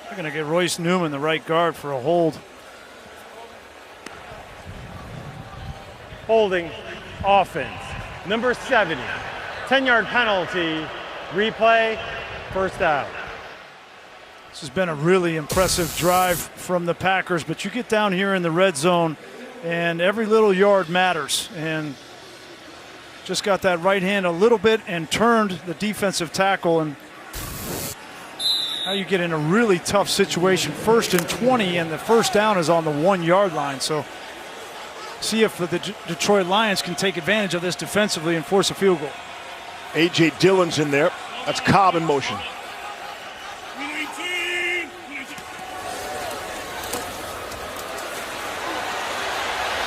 They're going to get Royce Newman, the right guard, for a hold. Holding offense. Number 70, 10-yard penalty, replay, first down. This has been a really impressive drive from the Packers, but you get down here in the red zone and every little yard matters. And just got that right hand a little bit and turned the defensive tackle. And now you get in a really tough situation. 1st and 20, and the first down is on the 1-yard line. So see if the Detroit Lions can take advantage of this defensively and force a field goal. A.J. Dillon's in there. That's Cobb in motion.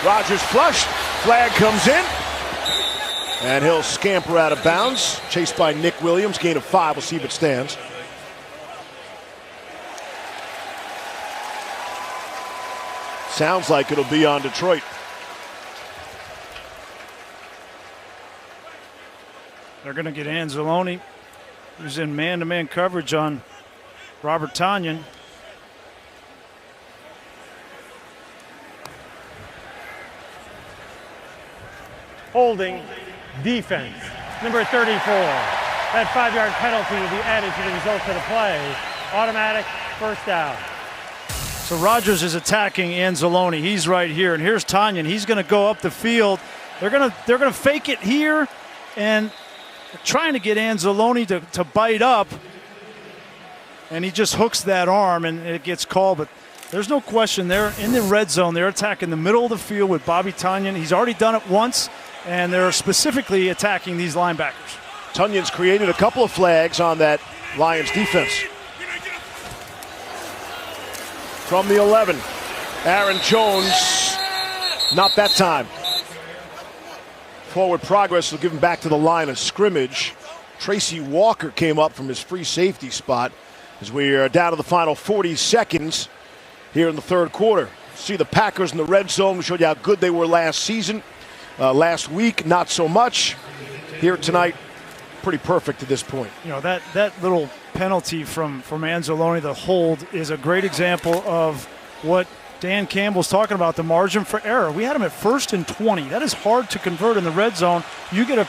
Rodgers flushed, flag comes in, and he'll scamper out of bounds, chased by Nick Williams, gain of 5, we'll see if it stands. Sounds like it'll be on Detroit. They're going to get Anzalone, who's in man-to-man coverage on Robert Tonyan. Holding defense. Number 34. That 5-yard penalty will be added to the result of the play. Automatic first down. So Rodgers is attacking Anzalone. He's right here, and here's Tonyan. He's going to go up the field. They're going to fake it here, and trying to get Anzalone to bite up, and he just hooks that arm, and it gets called. But there's no question they're in the red zone. They're attacking the middle of the field with Bobby Tonyan. He's already done it once, and they're specifically attacking these linebackers. Tunyan's created a couple of flags on that Lions defense. From the 11, Aaron Jones, not that time. Forward progress will give him back to the line of scrimmage. Tracy Walker came up from his free safety spot as we are down to the final 40 seconds here in the third quarter. See the Packers in the red zone. We showed you how good they were last season. Last week, not so much. Here tonight, pretty perfect at this point. You know, that little penalty from Anzalone, the hold, is a great example of what Dan Campbell's talking about, the margin for error. We had him at 1st and 20. That is hard to convert in the red zone. You get a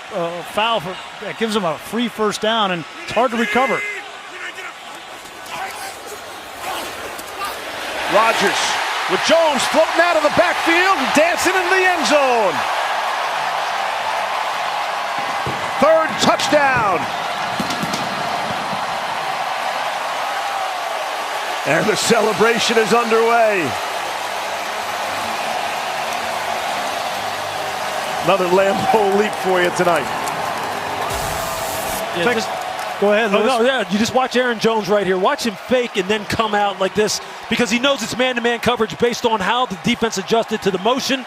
foul that gives them a free first down, and it's hard to recover. Rodgers with Jones floating out of the backfield and dancing in the end zone. Third touchdown. And the celebration is underway. Another Lambeau leap for you tonight. Yeah, go ahead, Lewis. No, yeah, you just watch Aaron Jones right here. Watch him fake and then come out like this because he knows it's man-to-man coverage based on how the defense adjusted to the motion.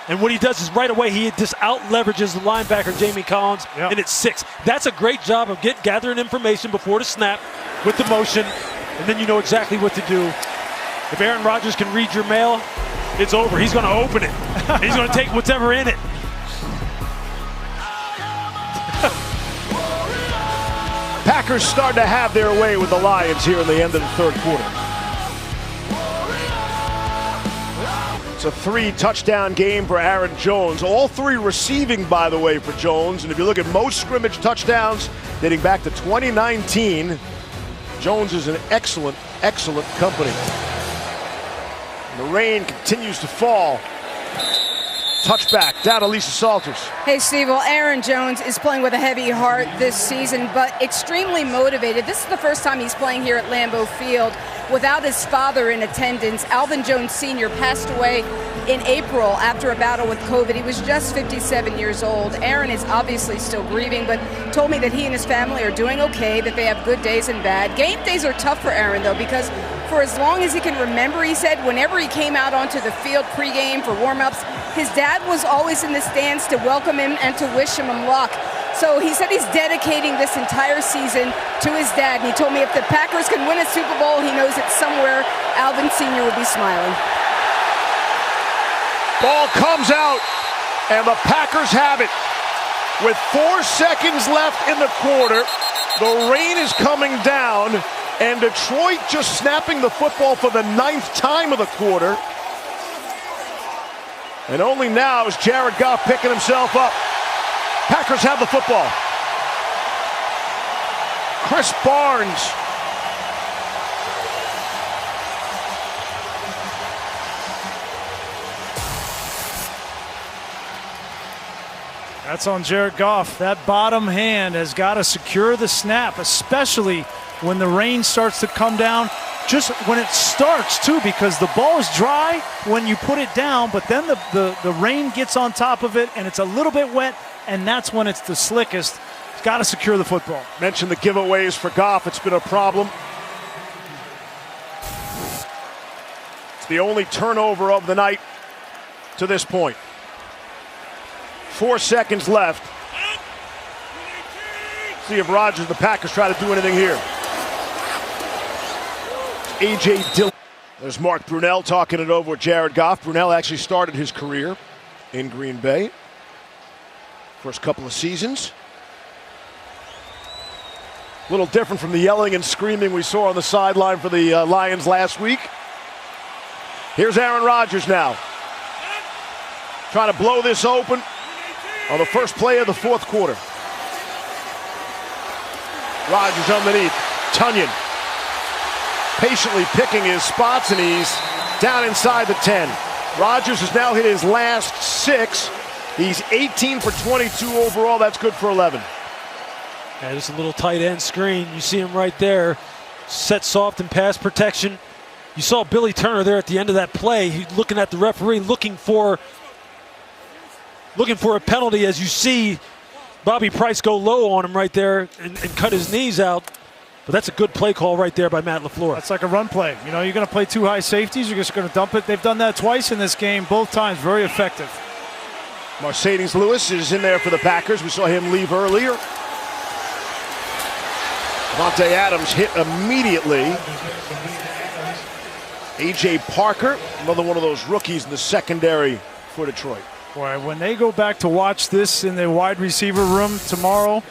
And what he does is right away he just out-leverages the linebacker, Jamie Collins, and it's 6. That's a great job of gathering information before the snap with the motion, and then you know exactly what to do. If Aaron Rodgers can read your mail, it's over. He's going to open it. He's going to take whatever in it. Packers starting to have their way with the Lions here in the end of the third quarter. It's a 3-touchdown game for Aaron Jones. All 3 receiving, by the way, for Jones. And if you look at most scrimmage touchdowns dating back to 2019, Jones is an excellent, excellent company. And the rain continues to fall. Touchback down to Lisa Salters. Hey, Steve, well, Aaron Jones is playing with a heavy heart this season, but extremely motivated. This is the first time he's playing here at Lambeau Field without his father in attendance. Alvin Jones Sr. passed away in April after a battle with COVID. He was just 57 years old. Aaron is obviously still grieving, but told me that he and his family are doing okay, that they have good days and bad. Game days are tough for Aaron, though, because for as long as he can remember, he said, whenever he came out onto the field pregame for warm-ups, his dad was always in the stands to welcome him and to wish him luck. So he said he's dedicating this entire season to his dad. And he told me if the Packers can win a Super Bowl, he knows that somewhere Alvin Sr. will be smiling. Ball comes out, and the Packers have it. With 4 seconds left in the quarter, the rain is coming down, and Detroit just snapping the football for the 9th time of the quarter. And only now is Jared Goff picking himself up. Packers have the football. Chris Barnes. That's on Jared Goff. That bottom hand has got to secure the snap, especially when the rain starts to come down. Just when it starts, too, because the ball is dry when you put it down, but then the rain gets on top of it, and it's a little bit wet, and that's when it's the slickest. It's got to secure the football. Mentioned the giveaways for Goff. It's been a problem. It's the only turnover of the night to this point. 4 seconds left. See if Rodgers, the Packers, try to do anything here. A.J. Dillon. There's Mark Brunell talking it over with Jared Goff. Brunell actually started his career in Green Bay. First couple of seasons. A little different from the yelling and screaming we saw on the sideline for the Lions last week. Here's Aaron Rodgers now. Trying to blow this open on the first play of the fourth quarter. Rodgers underneath. Tonyan patiently picking his spots, and he's down inside the 10. Rodgers has now hit his last 6. He's 18 for 22 overall. That's good for 11. Yeah, just a little tight end screen. You see him right there. Set soft in pass protection. You saw Billy Turner there at the end of that play. He's looking at the referee, looking for a penalty, as you see Bobby Price go low on him right there and cut his knees out. But that's a good play call right there by Matt LaFleur. That's like a run play. You know, you're going to play two high safeties. You're just going to dump it. They've done that twice in this game, both times. Very effective. Mercedes Lewis is in there for the Packers. We saw him leave earlier. Davante Adams hit immediately. A.J. Parker, another one of those rookies in the secondary for Detroit. Boy, when they go back to watch this in the wide receiver room tomorrow,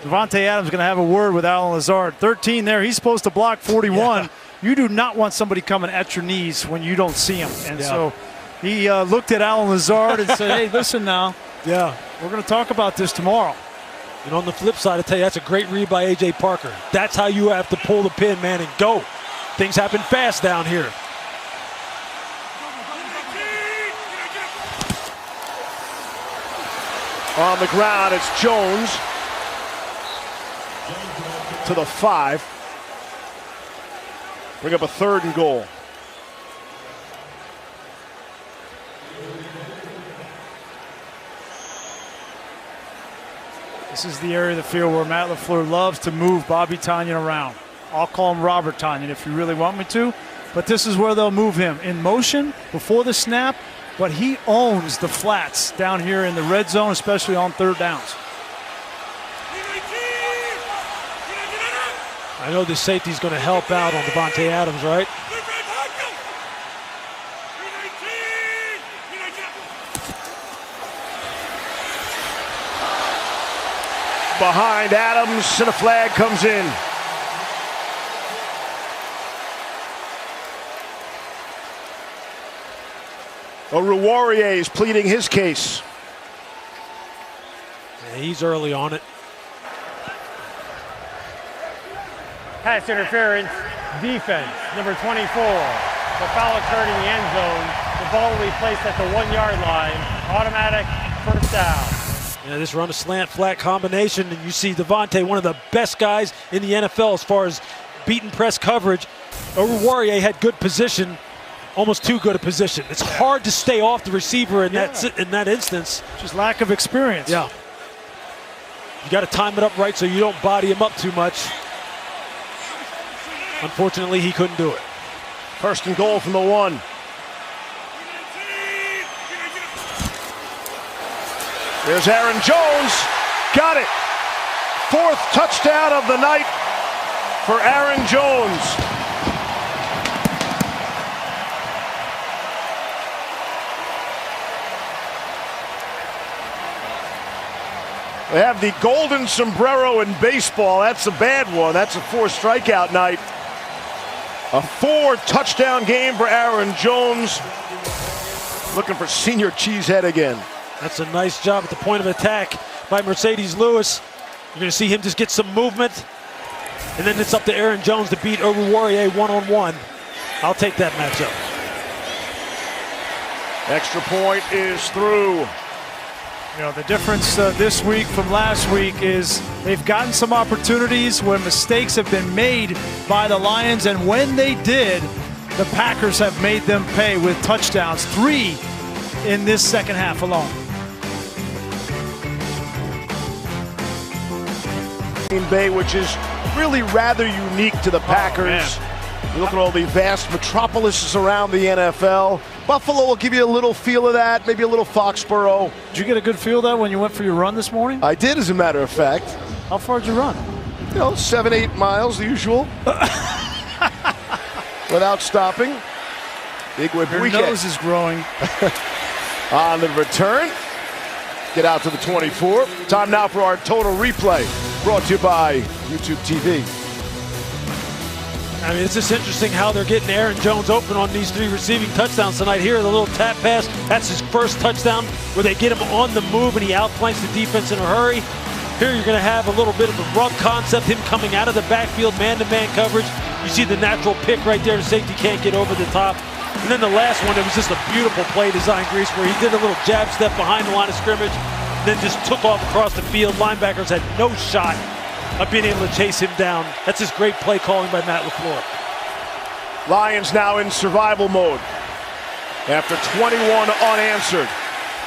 Davante Adams is going to have a word with Allen Lazard. 13 there. He's supposed to block 41. Yeah. You do not want somebody coming at your knees when you don't see him. And so he looked at Allen Lazard and said, hey, listen now. Yeah. We're going to talk about this tomorrow. And on the flip side, I tell you, that's a great read by A.J. Parker. That's how you have to pull the pin, man, and go. Things happen fast down here. On the ground, it's Jones to the 5. Bring up a 3rd and goal. This is the area of the field where Matt LaFleur loves to move Bobby Tonyan around. I'll call him Robert Tonyan if you really want me to, but this is where they'll move him in motion before the snap, but he owns the flats down here in the red zone, especially on 3rd downs. I know the safety's going to help out on Davante Adams, right? Behind Adams, and a flag comes in. Oruwariye is pleading his case. Yeah, he's early on it. Pass interference, defense, number 24. The foul occurred in the end zone. The ball will be placed at the 1-yard line. Automatic first down. Yeah, this run a slant flat combination, and you see Davante, one of the best guys in the NFL as far as beaten press coverage. Oruwariye had good position, almost too good a position. It's hard to stay off the receiver in that instance. Just lack of experience. Yeah. You got to time it up right so you don't body him up too much. Unfortunately, he couldn't do it. 1st and goal from the 1. There's Aaron Jones. Got it. 4th touchdown of the night for Aaron Jones. They have the golden sombrero in baseball. That's a bad one. That's a 4-strikeout night. A 4-touchdown game for Aaron Jones. Looking for senior cheesehead again. That's a nice job at the point of attack by Mercedes Lewis. You're going to see him just get some movement. And then it's up to Aaron Jones to beat Oruwariye one-on-one. I'll take that matchup. Extra point is through. You know, the difference this week from last week is they've gotten some opportunities where mistakes have been made by the Lions, and when they did, the Packers have made them pay with touchdowns. 3 in this second half alone. Green Bay, which is really rather unique to the Packers. You look at all the vast metropolises around the NFL. Buffalo will give you a little feel of that, maybe a little Foxborough. Did you get a good feel of that when you went for your run this morning? I did, as a matter of fact. How far did you run? 7-8 miles, the usual. Without stopping. Big whip Your weekend. nose is growing. On the return, get out to the 24. Time now for our total replay, brought to you by YouTube TV. I mean, it's just interesting how they're getting Aaron Jones open on these 3 receiving touchdowns tonight. Here, the little tap pass, that's his first touchdown where they get him on the move and he outflanks the defense in a hurry. Here you're going to have a little bit of a run concept, him coming out of the backfield, man-to-man coverage. You see the natural pick right there, the safety can't get over the top. And then the last one, it was just a beautiful play design, Grease, where he did a little jab step behind the line of scrimmage, then just took off across the field. Linebackers had no shot. of being able to chase him down. That's just great play calling by Matt LaFleur. Lions now in survival mode after 21 unanswered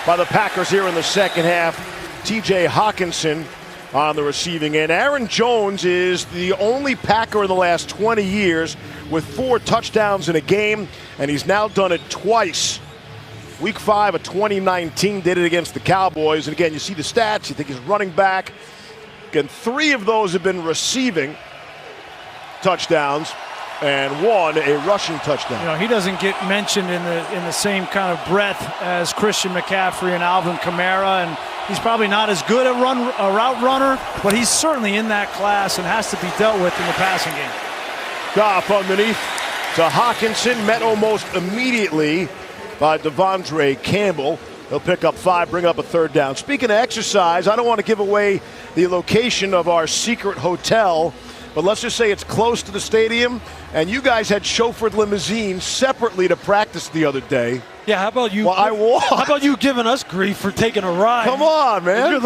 by the Packers here in the second half. TJ Hawkinson on the receiving end. Aaron Jones is the only Packer in the last 20 years with 4 touchdowns in a game, and he's now done it twice. Week 5 of 2019 did it against the Cowboys. And again, you see the stats. You think he's running back. Again, 3 of those have been receiving touchdowns, and 1 a rushing touchdown. You know, he doesn't get mentioned in the same kind of breath as Christian McCaffrey and Alvin Kamara, and he's probably not as good a route runner, but he's certainly in that class and has to be dealt with in the passing game. Goff underneath to Hawkinson, met almost immediately by Devondre Campbell. He'll pick up 5, bring up a 3rd down. Speaking of exercise, I don't want to give away the location of our secret hotel, but let's just say it's close to the stadium, and you guys had chauffeured limousines separately to practice the other day. Yeah, how about you? Well, I walked. How about you giving us grief for taking a ride? Come on, man.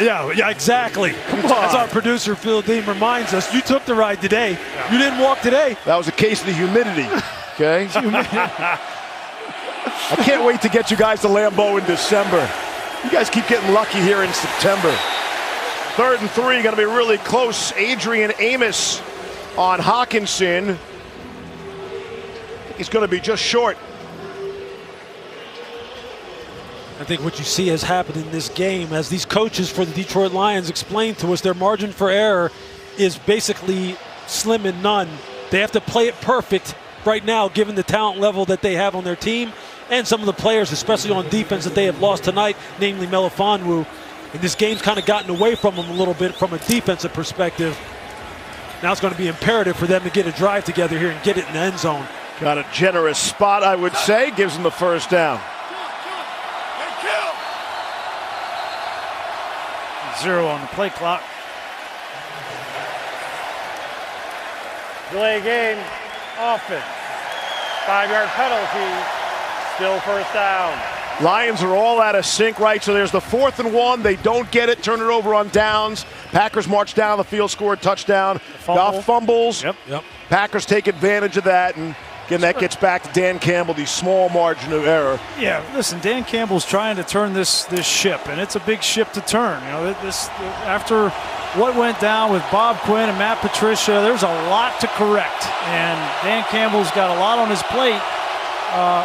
Yeah, exactly. As our producer Phil Dean reminds us, you took the ride today. Yeah. You didn't walk today. That was a case of the humidity, okay? I can't wait to get you guys to Lambeau in December. You guys keep getting lucky here in September. 3rd and 3, going to be really close. Adrian Amos on Hawkinson. He's going to be just short. I think what you see has happened in this game, as these coaches for the Detroit Lions explained to us, their margin for error is basically slim and none. They have to play it perfect right now, given the talent level that they have on their team and some of the players, especially on defense, that they have lost tonight, namely Melifonwu. And this game's kind of gotten away from them a little bit from a defensive perspective. Now it's going to be imperative for them to get a drive together here and get it in the end zone. Got a generous spot, I would say. Gives them the 1st down. 0 on the play clock. Delay game, offense. 5-yard penalty, still 1st down. Lions are all out of sync, right? So there's the 4th and 1. They don't get it, turn it over on downs. Packers march down the field, score a touchdown. Goff fumbles. Yep. Packers take advantage of that, and again, that gets back to Dan Campbell, the small margin of error. Yeah, listen, Dan Campbell's trying to turn this ship, and it's a big ship to turn. You know, this after what went down with Bob Quinn and Matt Patricia, there's a lot to correct, and Dan Campbell's got a lot on his plate.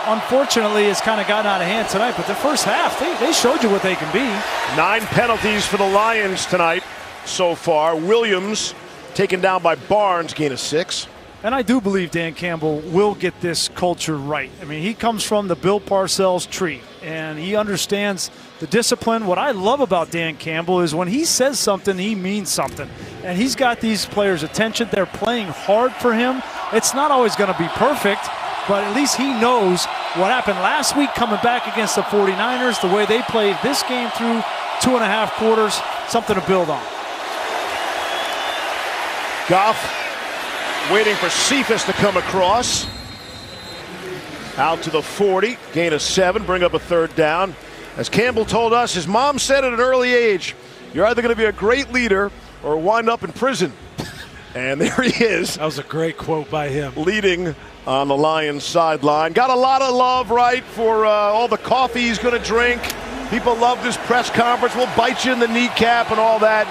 Unfortunately, it's kind of gotten out of hand tonight, but the first half, they showed you what they can be. 9 penalties for the Lions tonight so far. Williams taken down by Barnes, gain of 6. And I do believe Dan Campbell will get this culture right. I mean, he comes from the Bill Parcells tree, and he understands the discipline. What I love about Dan Campbell is when he says something, he means something. And he's got these players' attention. They're playing hard for him. It's not always going to be perfect, but at least he knows what happened last week coming back against the 49ers, the way they played this game through 2.5 quarters, something to build on. Goff waiting for Cephas to come across. Out to the 40, gain of 7, bring up a 3rd down. As Campbell told us, his mom said at an early age, you're either going to be a great leader or wind up in prison. And there he is. That was a great quote by him. Leading on the Lions sideline. Got a lot of love, right, for all the coffee he's going to drink. People loved his press conference. We'll bite you in the kneecap and all that.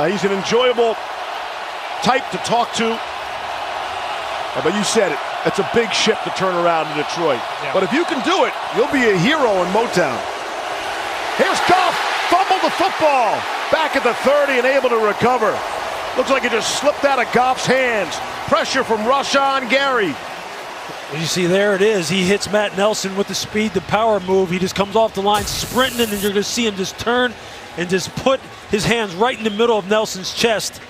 He's an enjoyable type to talk to. But you said it. It's a big ship to turn around in Detroit. Yeah. But if you can do it, you'll be a hero in Motown. Here's Goff. Fumbled the football. Back at the 30 and able to recover. Looks like it just slipped out of Goff's hands. Pressure from Rashawn Gary. You see, there it is. He hits Matt Nelson with the speed, the power move. He just comes off the line sprinting, and you're going to see him just turn and just put his hands right in the middle of Nelson's chest.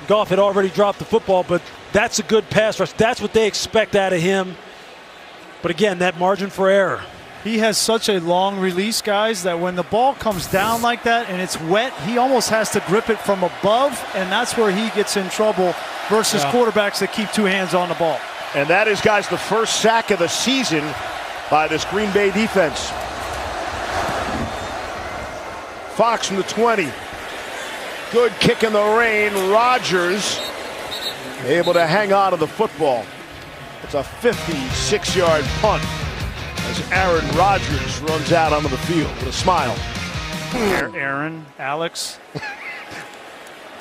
Goff had already dropped the football, but that's a good pass rush. That's what they expect out of him. But again, that margin for error. He has such a long release, guys, that when the ball comes down like that and it's wet, he almost has to grip it from above, and that's where he gets in trouble versus quarterbacks that keep 2 hands on the ball. And that is, guys, the first sack of the season by this Green Bay defense. Fox from the 20. Good kick in the rain. Rodgers able to hang on to the football. It's a 56-yard punt as Aaron Rodgers runs out onto the field with a smile. Aaron, Alex.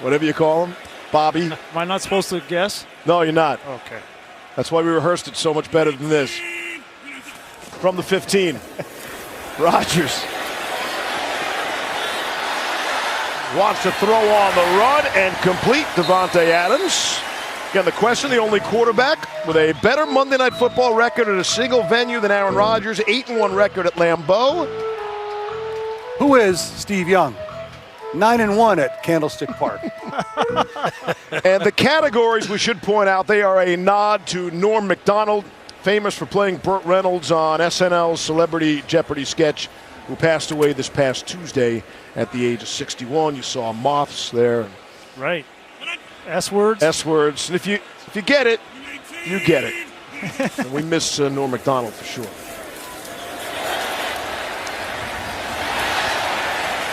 Whatever you call him. Bobby. Am I not supposed to guess? No, you're not. Okay. That's why we rehearsed it so much better than this. From the 15. Rodgers wants to throw on the run and complete. Devontae Adams. Again, the question, the only quarterback with a better Monday Night Football record at a single venue than Aaron Rodgers, 8-1 record at Lambeau. Who is Steve Young? 9-1 at Candlestick Park. And the categories, we should point out, they are a nod to Norm Macdonald, famous for playing Burt Reynolds on SNL's Celebrity Jeopardy sketch, who passed away this past Tuesday at the age of 61. You saw moths there. Right. S-words? S-words. And if you get it, you get it. And we miss Norm Macdonald for sure.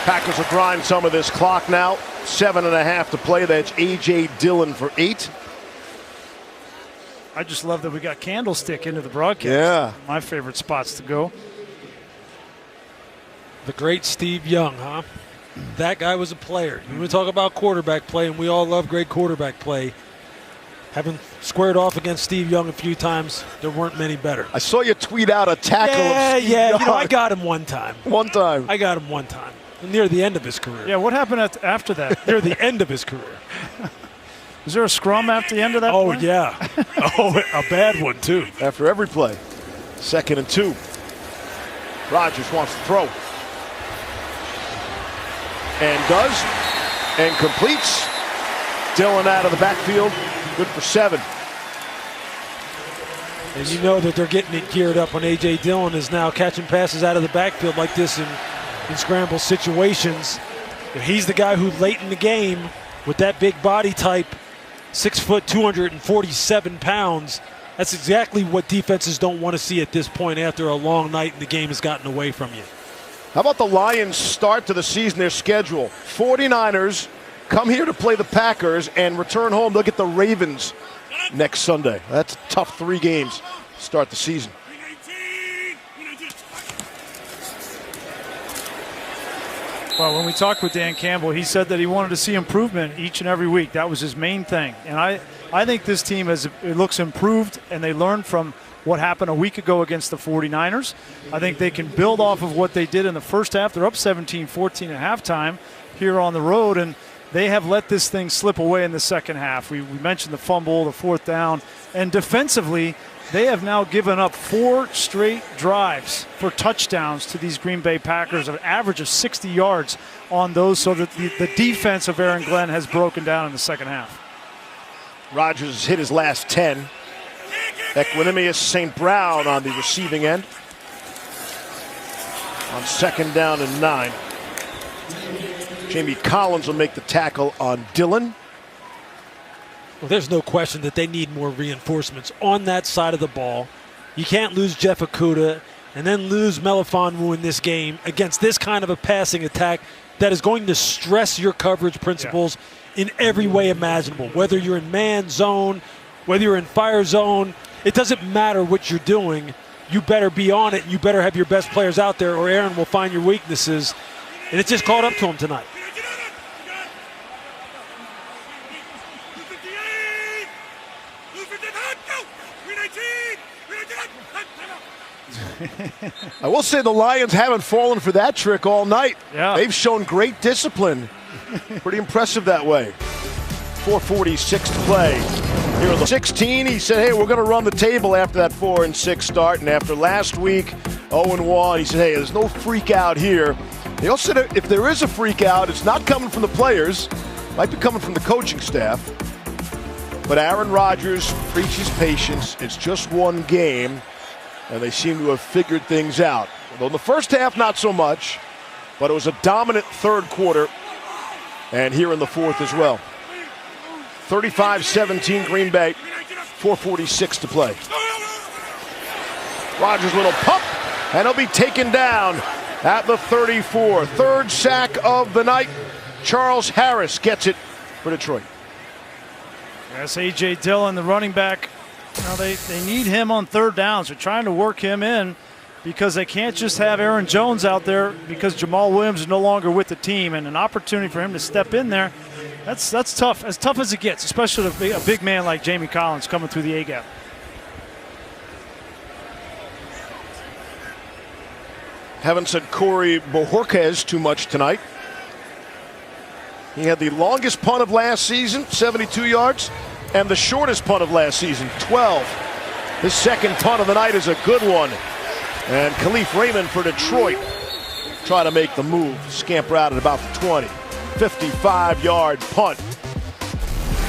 Packers will grind some of this clock now. 7.5 to play. That's A.J. Dillon for 8. I just love that we got Candlestick into the broadcast. Yeah. My favorite spots to go. The great Steve Young, huh? That guy was a player. You want to talk about quarterback play, and we all love great quarterback play. Having squared off against Steve Young a few times, there weren't many better. I saw you tweet out a tackle of Steve Young. You know, I got him one time. One time. I got him one time. Near the end of his career. Yeah, what happened after that? Near the end of his career. Was there a scrum at the end of that play? Yeah. Oh, a bad one, too. After every play. 2nd and 2. Rodgers wants to throw. And does. And completes. Dillon out of the backfield. Good for 7. And you know that they're getting it geared up when A.J. Dillon is now catching passes out of the backfield like this in scramble situations. If he's the guy who late in the game with that big body type, 6 foot, 247 pounds, that's exactly what defenses don't want to see at this point after a long night and the game has gotten away from you. How about the Lions' start to the season, their schedule? 49ers come here to play the Packers and return home. They'll get the Ravens next Sunday. That's a tough 3 games to start the season. Well, when we talked with Dan Campbell, he said that he wanted to see improvement each and every week. That was his main thing. And I think this team it looks improved, and they learned from what happened a week ago against the 49ers. I think they can build off of what they did in the first half. They're up 17-14 at halftime here on the road, and they have let this thing slip away in the second half. We mentioned the fumble, the 4th down, and defensively, they have now given up 4 straight drives for touchdowns to these Green Bay Packers, an average of 60 yards on those, so that the defense of Aaron Glenn has broken down in the second half. Rodgers has hit his last 10. Equanimous St. Brown on the receiving end. On 2nd down and 9. Jamie Collins will make the tackle on Dillon. Well, there's no question that they need more reinforcements on that side of the ball. You can't lose Jeff Okudah and then lose Melifonwu in this game against this kind of a passing attack that is going to stress your coverage principles in every way imaginable. Whether you're in man zone, whether you're in fire zone, it doesn't matter what you're doing. You better be on it. You better have your best players out there, or Aaron will find your weaknesses. And it just caught up to him tonight. I will say the Lions haven't fallen for that trick all night. Yeah. They've shown great discipline. Pretty impressive that way. 4:46 to play. Here in the 16, he said, hey, we're going to run the table after that 4-6 start. And after last week, 0-1, he said, hey, there's no freak out here. He also said if there is a freak out, it's not coming from the players. It might be coming from the coaching staff. But Aaron Rodgers preaches patience. It's just one game. And they seem to have figured things out. Although in the first half, not so much. But it was a dominant 3rd quarter. And here in the 4th as well. 35-17 Green Bay. 4:46 to play. Rodgers' little pump. And he'll be taken down at the 34. 3rd sack of the night. Charles Harris gets it for Detroit. Yes, A.J. Dillon, the running back. They need him on third downs. They're trying to work him in because they can't just have Aaron Jones out there because Jamal Williams is no longer with the team, and an opportunity for him to step in there, that's tough, as tough as it gets, especially a big man like Jamie Collins coming through the A-gap. Haven't said Corey Bojorquez too much tonight. He had the longest punt of last season, 72 yards, and the shortest punt of last season, 12. His second punt of the night is a good one. And Khalif Raymond for Detroit try to make the move. Scamper out at about the 20. 55-yard punt.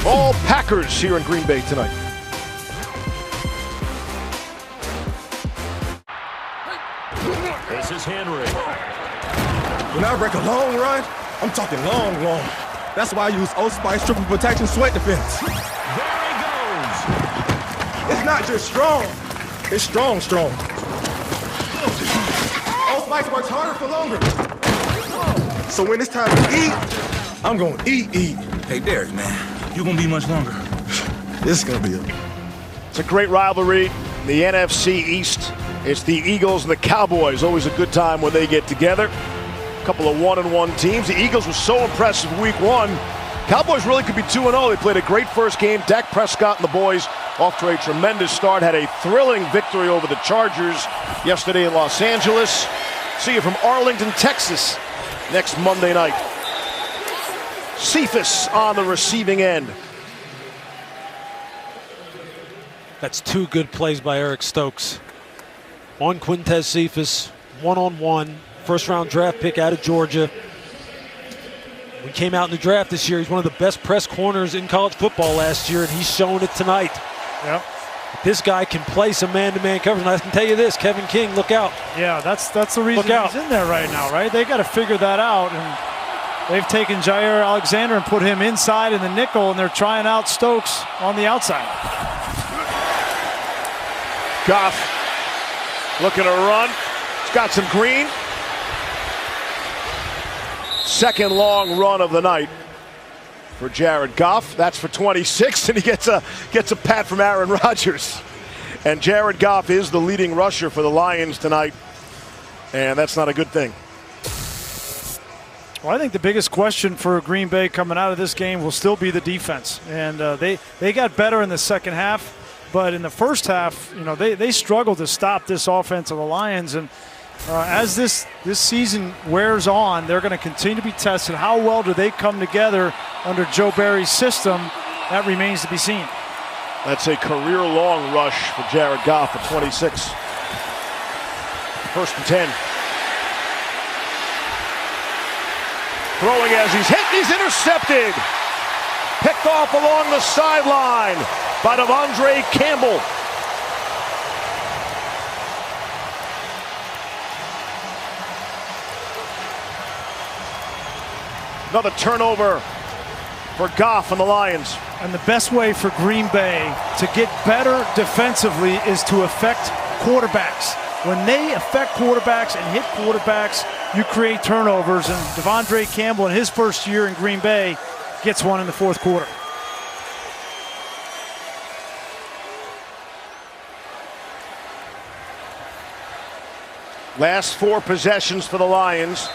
All Packers here in Green Bay tonight. This is Henry. When I break a long run, I'm talking long. That's why I use Old Spice Triple Protection Sweat Defense. There he goes. It's not just strong, it's strong. Old Spice works harder for longer. So when it's time to eat, I'm gonna eat. Hey, Derek, man, you gonna be much longer. This is gonna be It's a great rivalry. The NFC East. It's the Eagles and the Cowboys. Always a good time when they get together. A couple of 1-1 teams. The Eagles were so impressive week one. Cowboys really could be 2-0. They played a great first game. Dak Prescott and the boys off to a tremendous start. Had a thrilling victory over the Chargers yesterday in Los Angeles. See you from Arlington, Texas next Monday night. Cephas on the receiving end. That's two good plays by Eric Stokes. On Quintez Cephas, one-on-one, first-round draft pick out of Georgia. When he came out in the draft this year, he's one of the best press corners in college football last year, and he's showing it tonight. Yep. This guy can play some man-to-man coverage, and I can tell you this, Kevin King, look out. Yeah, that's the reason he's in there right now, right? They got to figure that out, and they've taken Jair Alexander and put him inside in the nickel, and they're trying out Stokes on the outside. Goff looking to run. He's got some green. Second long run of the night for Jared Goff. That's for 26, and he gets a pat from Aaron Rodgers. And Jared Goff is the leading rusher for the Lions tonight, and that's not a good thing. Well, I think the biggest question for Green Bay coming out of this game will still be the defense. And they got better in the second half. But in the first half, they struggled to stop this offense of the Lions. And as this season wears on, they're going to continue to be tested. How well do they come together under Joe Barry's system? That remains to be seen. That's a career-long rush for Jared Goff at 26. First and 10. Throwing as he's hit, he's intercepted. Picked off along the sideline by Devondre Campbell. Another turnover for Goff and the Lions. And the best way for Green Bay to get better defensively is to affect quarterbacks. When they affect quarterbacks and hit quarterbacks, you create turnovers. And Devondre Campbell in his first year in Green Bay gets one in the fourth quarter. Last four possessions for the Lions.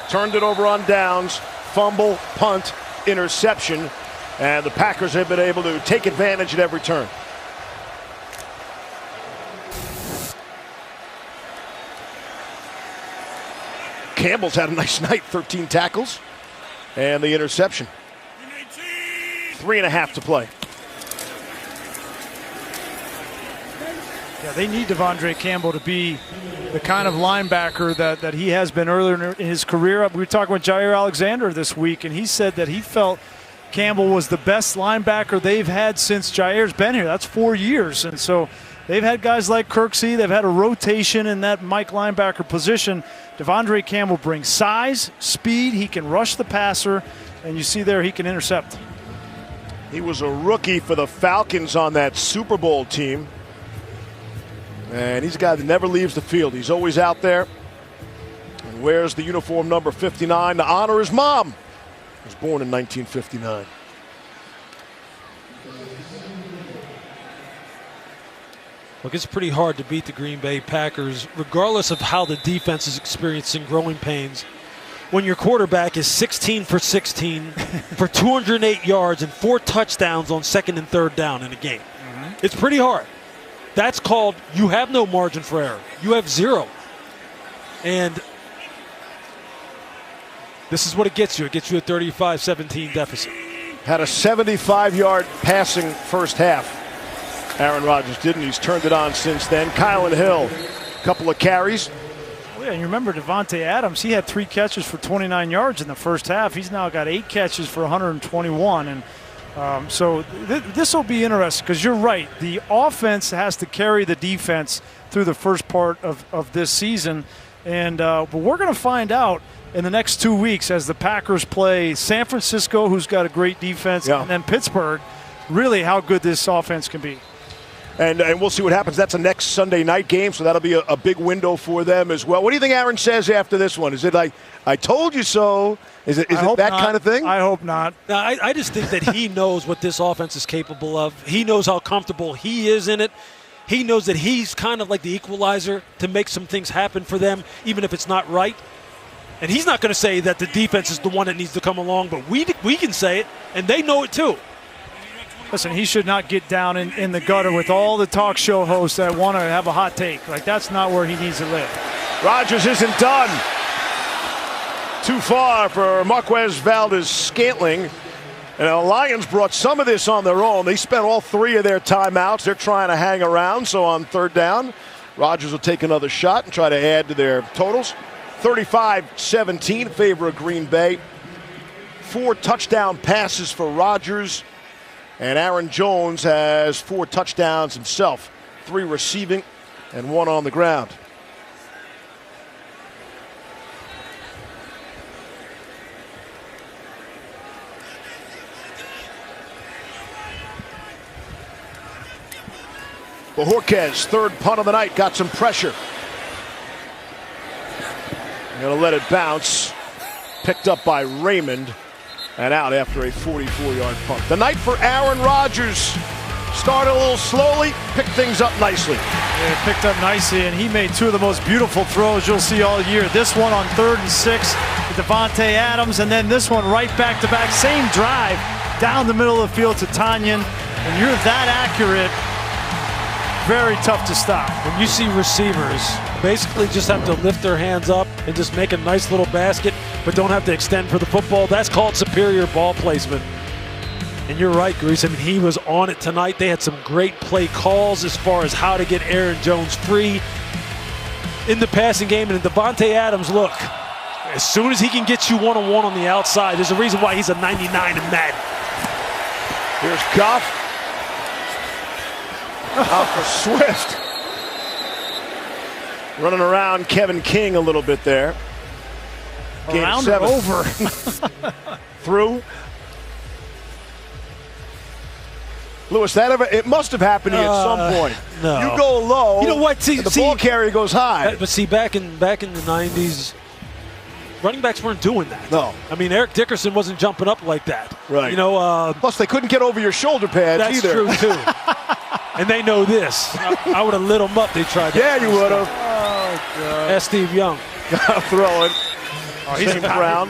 Turned it over on downs, fumble, punt, interception. And the Packers have been able to take advantage at every turn. Campbell's had a nice night, 13 tackles. And the interception. 3.5 to play. Yeah, they need Devondre Campbell to be the kind of linebacker that he has been earlier in his career. We were talking with Jair Alexander this week, and he said that he felt Campbell was the best linebacker they've had since Jair's been here. That's 4 years. And so they've had guys like Kirksey. They've had a rotation in that Mike linebacker position. Devondre Campbell brings size, speed. He can rush the passer, and you see there he can intercept. He was a rookie for the Falcons on that Super Bowl team. And he's a guy that never leaves the field. He's always out there and wears the uniform number 59 to honor his mom. Was born in 1959. Look, it's pretty hard to beat the Green Bay Packers, regardless of how the defense is experiencing growing pains, when your quarterback is 16 for 16 for 208 yards and 4 touchdowns on second and third down in a game. It's pretty hard. That's called you have no margin for error. You have zero. And this is what it gets you. It gets you a 35-17 deficit. Had a 75-yard passing first half. Aaron Rodgers didn't. He's turned it on since then. Kylan Hill, a couple of carries. Yeah, and you remember Davante Adams, he had 3 catches for 29 yards in the first half. He's now got 8 catches for 121. And so this will be interesting because you're right. The offense has to carry the defense through the first part of this season. And but we're going to find out in the next 2 weeks as the Packers play San Francisco, who's got a great defense, and then Pittsburgh, really how good this offense can be. And we'll see what happens. That's a next Sunday night game, so that'll be a big window for them as well. What do you think Aaron says after this one? Is it like, I told you so? Is it that kind of thing? I hope not. No, I just think that he knows what this offense is capable of. He knows how comfortable he is in it. He knows that he's kind of like the equalizer to make some things happen for them, even if it's not right. And he's not going to say that the defense is the one that needs to come along, but we can say it, and they know it too. Listen, he should not get down in the gutter with all the talk show hosts that want to have a hot take. Like, that's not where he needs to live. Rodgers isn't done. Too far for Marquez Valdez-Scantling. And the Lions brought some of this on their own. They spent all 3 of their timeouts. They're trying to hang around, so on third down, Rodgers will take another shot and try to add to their totals. 35-17 in favor of Green Bay. 4 touchdown passes for Rodgers. And Aaron Jones has 4 touchdowns himself, 3 receiving and 1 on the ground. Bojorquez, 3rd punt of the night, got some pressure. Gonna let it bounce. Picked up by Raymond. And out after a 44-yard punt. The night for Aaron Rodgers started a little slowly, picked things up nicely. Yeah, picked up nicely, and he made 2 of the most beautiful throws you'll see all year. This one on 3rd and 6 to Davante Adams, and then this one right back-to-back, same drive, down the middle of the field to Tanyan. When you're that accurate, very tough to stop. When you see receivers basically just have to lift their hands up and just make a nice little basket, but don't have to extend for the football, that's called superior ball placement. And you're right, Grease. I mean, he was on it tonight. They had some great play calls as far as how to get Aaron Jones free in the passing game. And Davante Adams, look, as soon as he can get you one-on-one on the outside, there's a reason why he's a 99 in Madden. Here's Goff. Out for Swift. Running around Kevin King a little bit there. Game Around 7. or over. Through. Lewis, it must have happened at some point. No. You go low. You know what? The ball carrier goes high. But see, back in the 90s, running backs weren't doing that. No. I mean, Eric Dickerson wasn't jumping up like that. Right. You know. Plus, they couldn't get over your shoulder pads that's either. That's true too. And they know this. I would have lit them up. They tried. Yeah, you would have. Oh God. That's Steve Young. Throwing. Oh,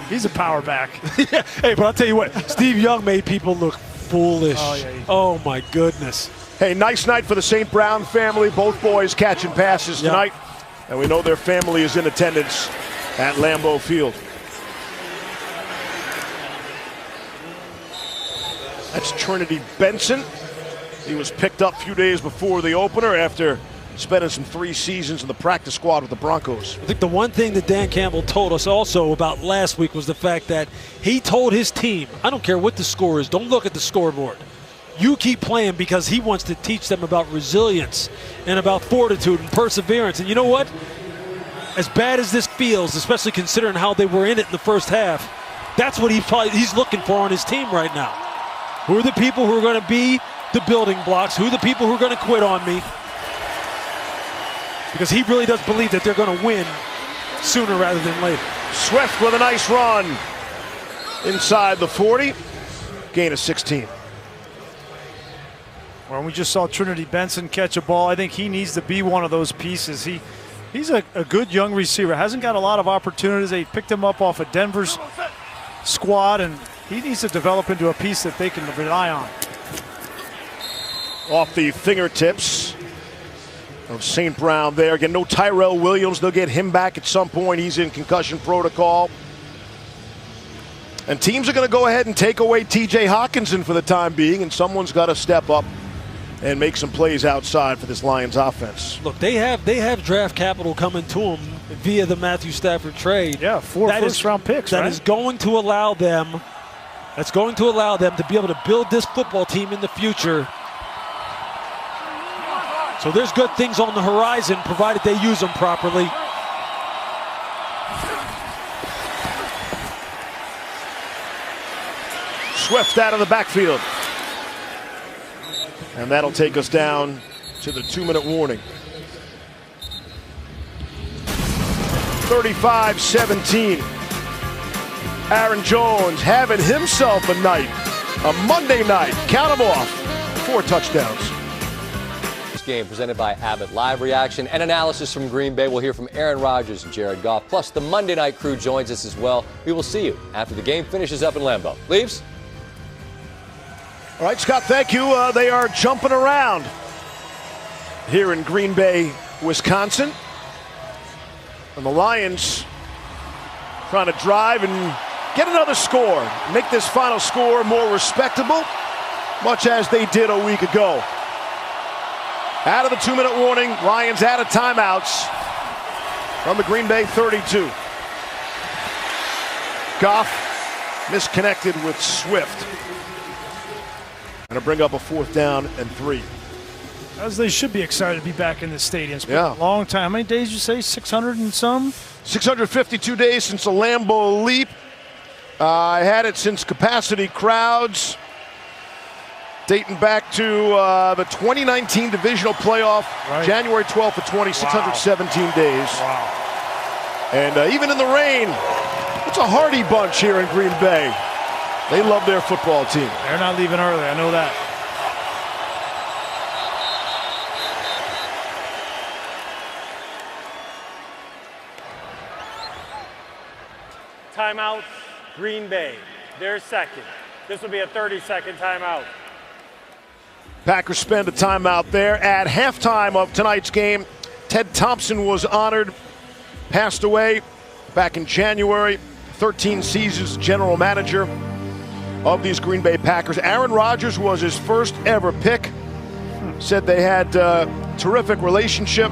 he's a power back. Yeah. Hey, but I'll tell you what, Steve Young made people look foolish. Oh, yeah, oh my goodness. Hey, nice night for the St. Brown family. Both boys catching passes tonight. And we know their family is in attendance at Lambeau Field. That's Trinity Benson. He was picked up a few days before the opener after spending some 3 seasons in the practice squad with the Broncos. I think the one thing that Dan Campbell told us also about last week was the fact that he told his team, I don't care what the score is, don't look at the scoreboard. You keep playing, because he wants to teach them about resilience and about fortitude and perseverance. And you know what? As bad as this feels, especially considering how they were in it in the first half, that's what he's looking for on his team right now. Who are the people who are going to be the building blocks? Who are the people who are going to quit on me? Because he really does believe that they're going to win sooner rather than later. Swift with a nice run. inside the 40, gain of 16. Well, we just saw Trinity Benson catch a ball. I think he needs to be one of those pieces. He's a good young receiver. Hasn't got a lot of opportunities. They picked him up off of Denver's squad, and he needs to develop into a piece that they can rely on. Off the fingertips of St. Brown there. Again, no Tyrell Williams. They'll get him back at some point. He's in concussion protocol. And teams are going to go ahead and take away T.J. Hawkinson for the time being, and someone's got to step up and make some plays outside for this Lions offense. Look, they have draft capital coming to them via the Matthew Stafford trade. Yeah, 4 first-round picks. That is going to allow them. That's going to allow them to be able to build this football team in the future. So there's good things on the horizon, provided they use them properly. Swift out of the backfield. And that'll take us down to the 2-minute warning. 35-17. Aaron Jones having himself a night. A Monday night. Count them off. 4 touchdowns. This game presented by Abbott. Live reaction and analysis from Green Bay. We'll hear from Aaron Rodgers and Jared Goff. Plus, the Monday night crew joins us as well. We will see you after the game finishes up in Lambeau. Leaves? All right, Scott, thank you. They are jumping around here in Green Bay, Wisconsin. And the Lions trying to drive and get another score, make this final score more respectable, much as they did a week ago. Out of the 2-minute warning, Lions out of timeouts from the Green Bay 32. Goff misconnected with Swift. Going to bring up a 4th down and 3. As they should be excited to be back in the stadium. It's been Yeah. a long time. How many days you say? 600 and some? 652 days since the Lambeau Leap. I had it since capacity crowds, dating back to the 2019 divisional playoff, Right. January 12th of 20, 617 days. Wow. And even in the rain, it's a hardy bunch here in Green Bay. They love their football team. They're not leaving early. I know that. Timeout, Green Bay. Their second. This will be a 30-second timeout. Packers spend a timeout there. At halftime of tonight's game, Ted Thompson was honored, passed away back in January. 13 seasons general manager of these Green Bay Packers. Aaron Rodgers was his first ever pick. Said they had a terrific relationship.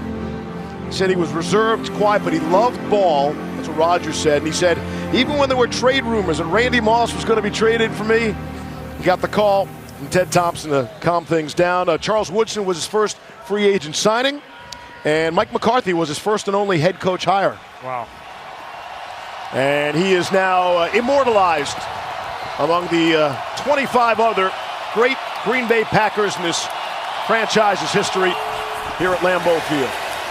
Said he was reserved, quiet, but he loved ball. That's what Rodgers said. And he said, even when there were trade rumors and Randy Moss was going to be traded for me, he got the call from Ted Thompson to calm things down. Charles Woodson was his first free agent signing. And Mike McCarthy was his first and only head coach hire. Wow. And he is now immortalized among the 25 other great Green Bay Packers in this franchise's history here at Lambeau Field.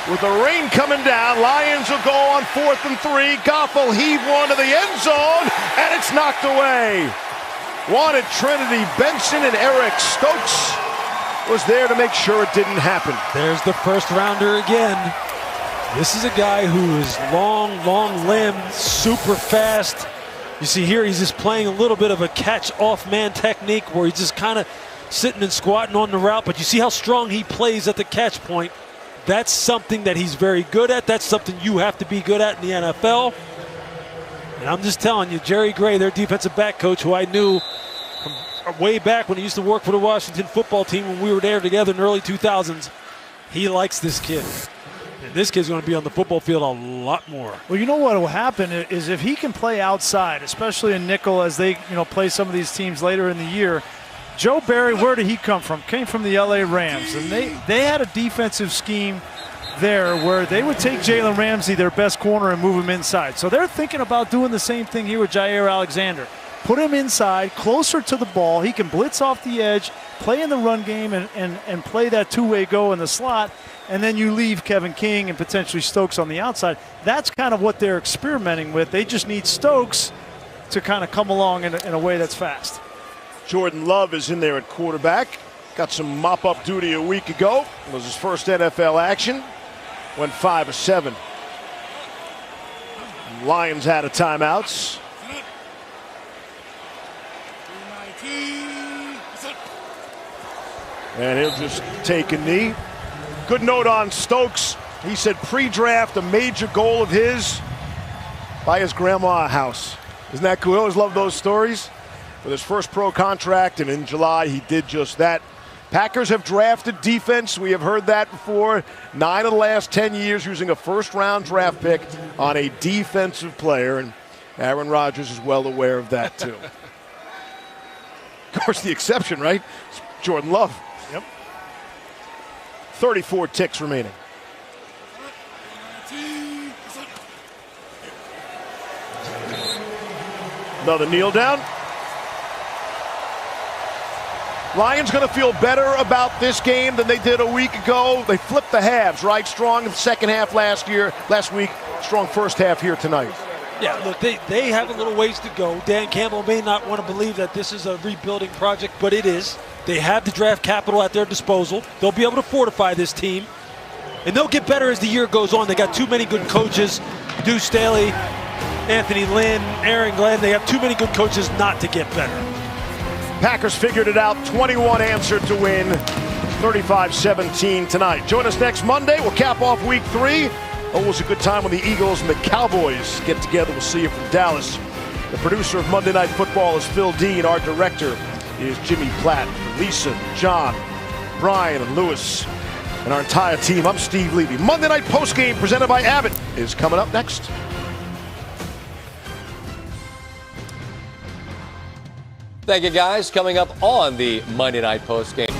With the rain coming down, Lions will go on 4th and 3. Goff will heave one to the end zone, and it's knocked away. Wanted Trinity Benson, and Eric Stokes was there to make sure it didn't happen. There's the first rounder again. This is a guy who is long limbed, super fast. You see here, he's just playing a little bit of a catch-off man technique where he's just kind of sitting and squatting on the route, but you see how strong he plays at the catch point. That's something that he's very good at. That's something you have to be good at in the NFL. And I'm just telling you, Jerry Gray, their defensive back coach, who I knew from way back when he used to work for the Washington football team when we were there together in the early 2000s, he likes this kid. And this kid's going to be on the football field a lot more. Well, you know what will happen is if he can play outside, especially in nickel as they play some of these teams later in the year. Joe Barry, where did he come from? Came from the LA Rams. And they had a defensive scheme there where they would take Jalen Ramsey, their best corner, and move him inside. So they're thinking about doing the same thing here with Jair Alexander. Put him inside, closer to the ball. He can blitz off the edge, play in the run game, and play that two-way go in the slot. And then you leave Kevin King and potentially Stokes on the outside. That's kind of what they're experimenting with. They just need Stokes to kind of come along in a way that's fast. Jordan Love is in there at quarterback. Got some mop-up duty a week ago. It was his first NFL action. Went 5 of 7. Lions out of timeouts. And he'll just take a knee. Good note on Stokes. He said pre-draft, a major goal of his, buy his grandma a house. Isn't that cool? I always love those stories. With his first pro contract, and in July he did just that. Packers have drafted defense. We have heard that before. 9 of the last 10 years using a first-round draft pick on a defensive player, and Aaron Rodgers is well aware of that too. Of course, the exception, right? It's Jordan Love. Yep. 34 ticks remaining. Another kneel down. Lions going to feel better about this game than they did a week ago. They flipped the halves, right? Strong in the second half last week. Strong first half here tonight. Yeah, look, they have a little ways to go. Dan Campbell may not want to believe that this is a rebuilding project, but it is. They have the draft capital at their disposal. They'll be able to fortify this team. And they'll get better as the year goes on. They got too many good coaches. Deuce Staley, Anthony Lynn, Aaron Glenn. They have too many good coaches not to get better. Packers figured it out. 21 answered to win. 35-17 tonight. Join us next Monday. We'll cap off week 3. Always a good time when the Eagles and the Cowboys get together. We'll see you from Dallas. The producer of Monday Night Football is Phil Dean. Our director is Jimmy Platt. Lisa, John, Brian, and Lewis, and our entire team. I'm Steve Levy. Monday Night Postgame presented by Abbott is coming up next. Thank you, guys. Coming up on the Monday Night Postgame.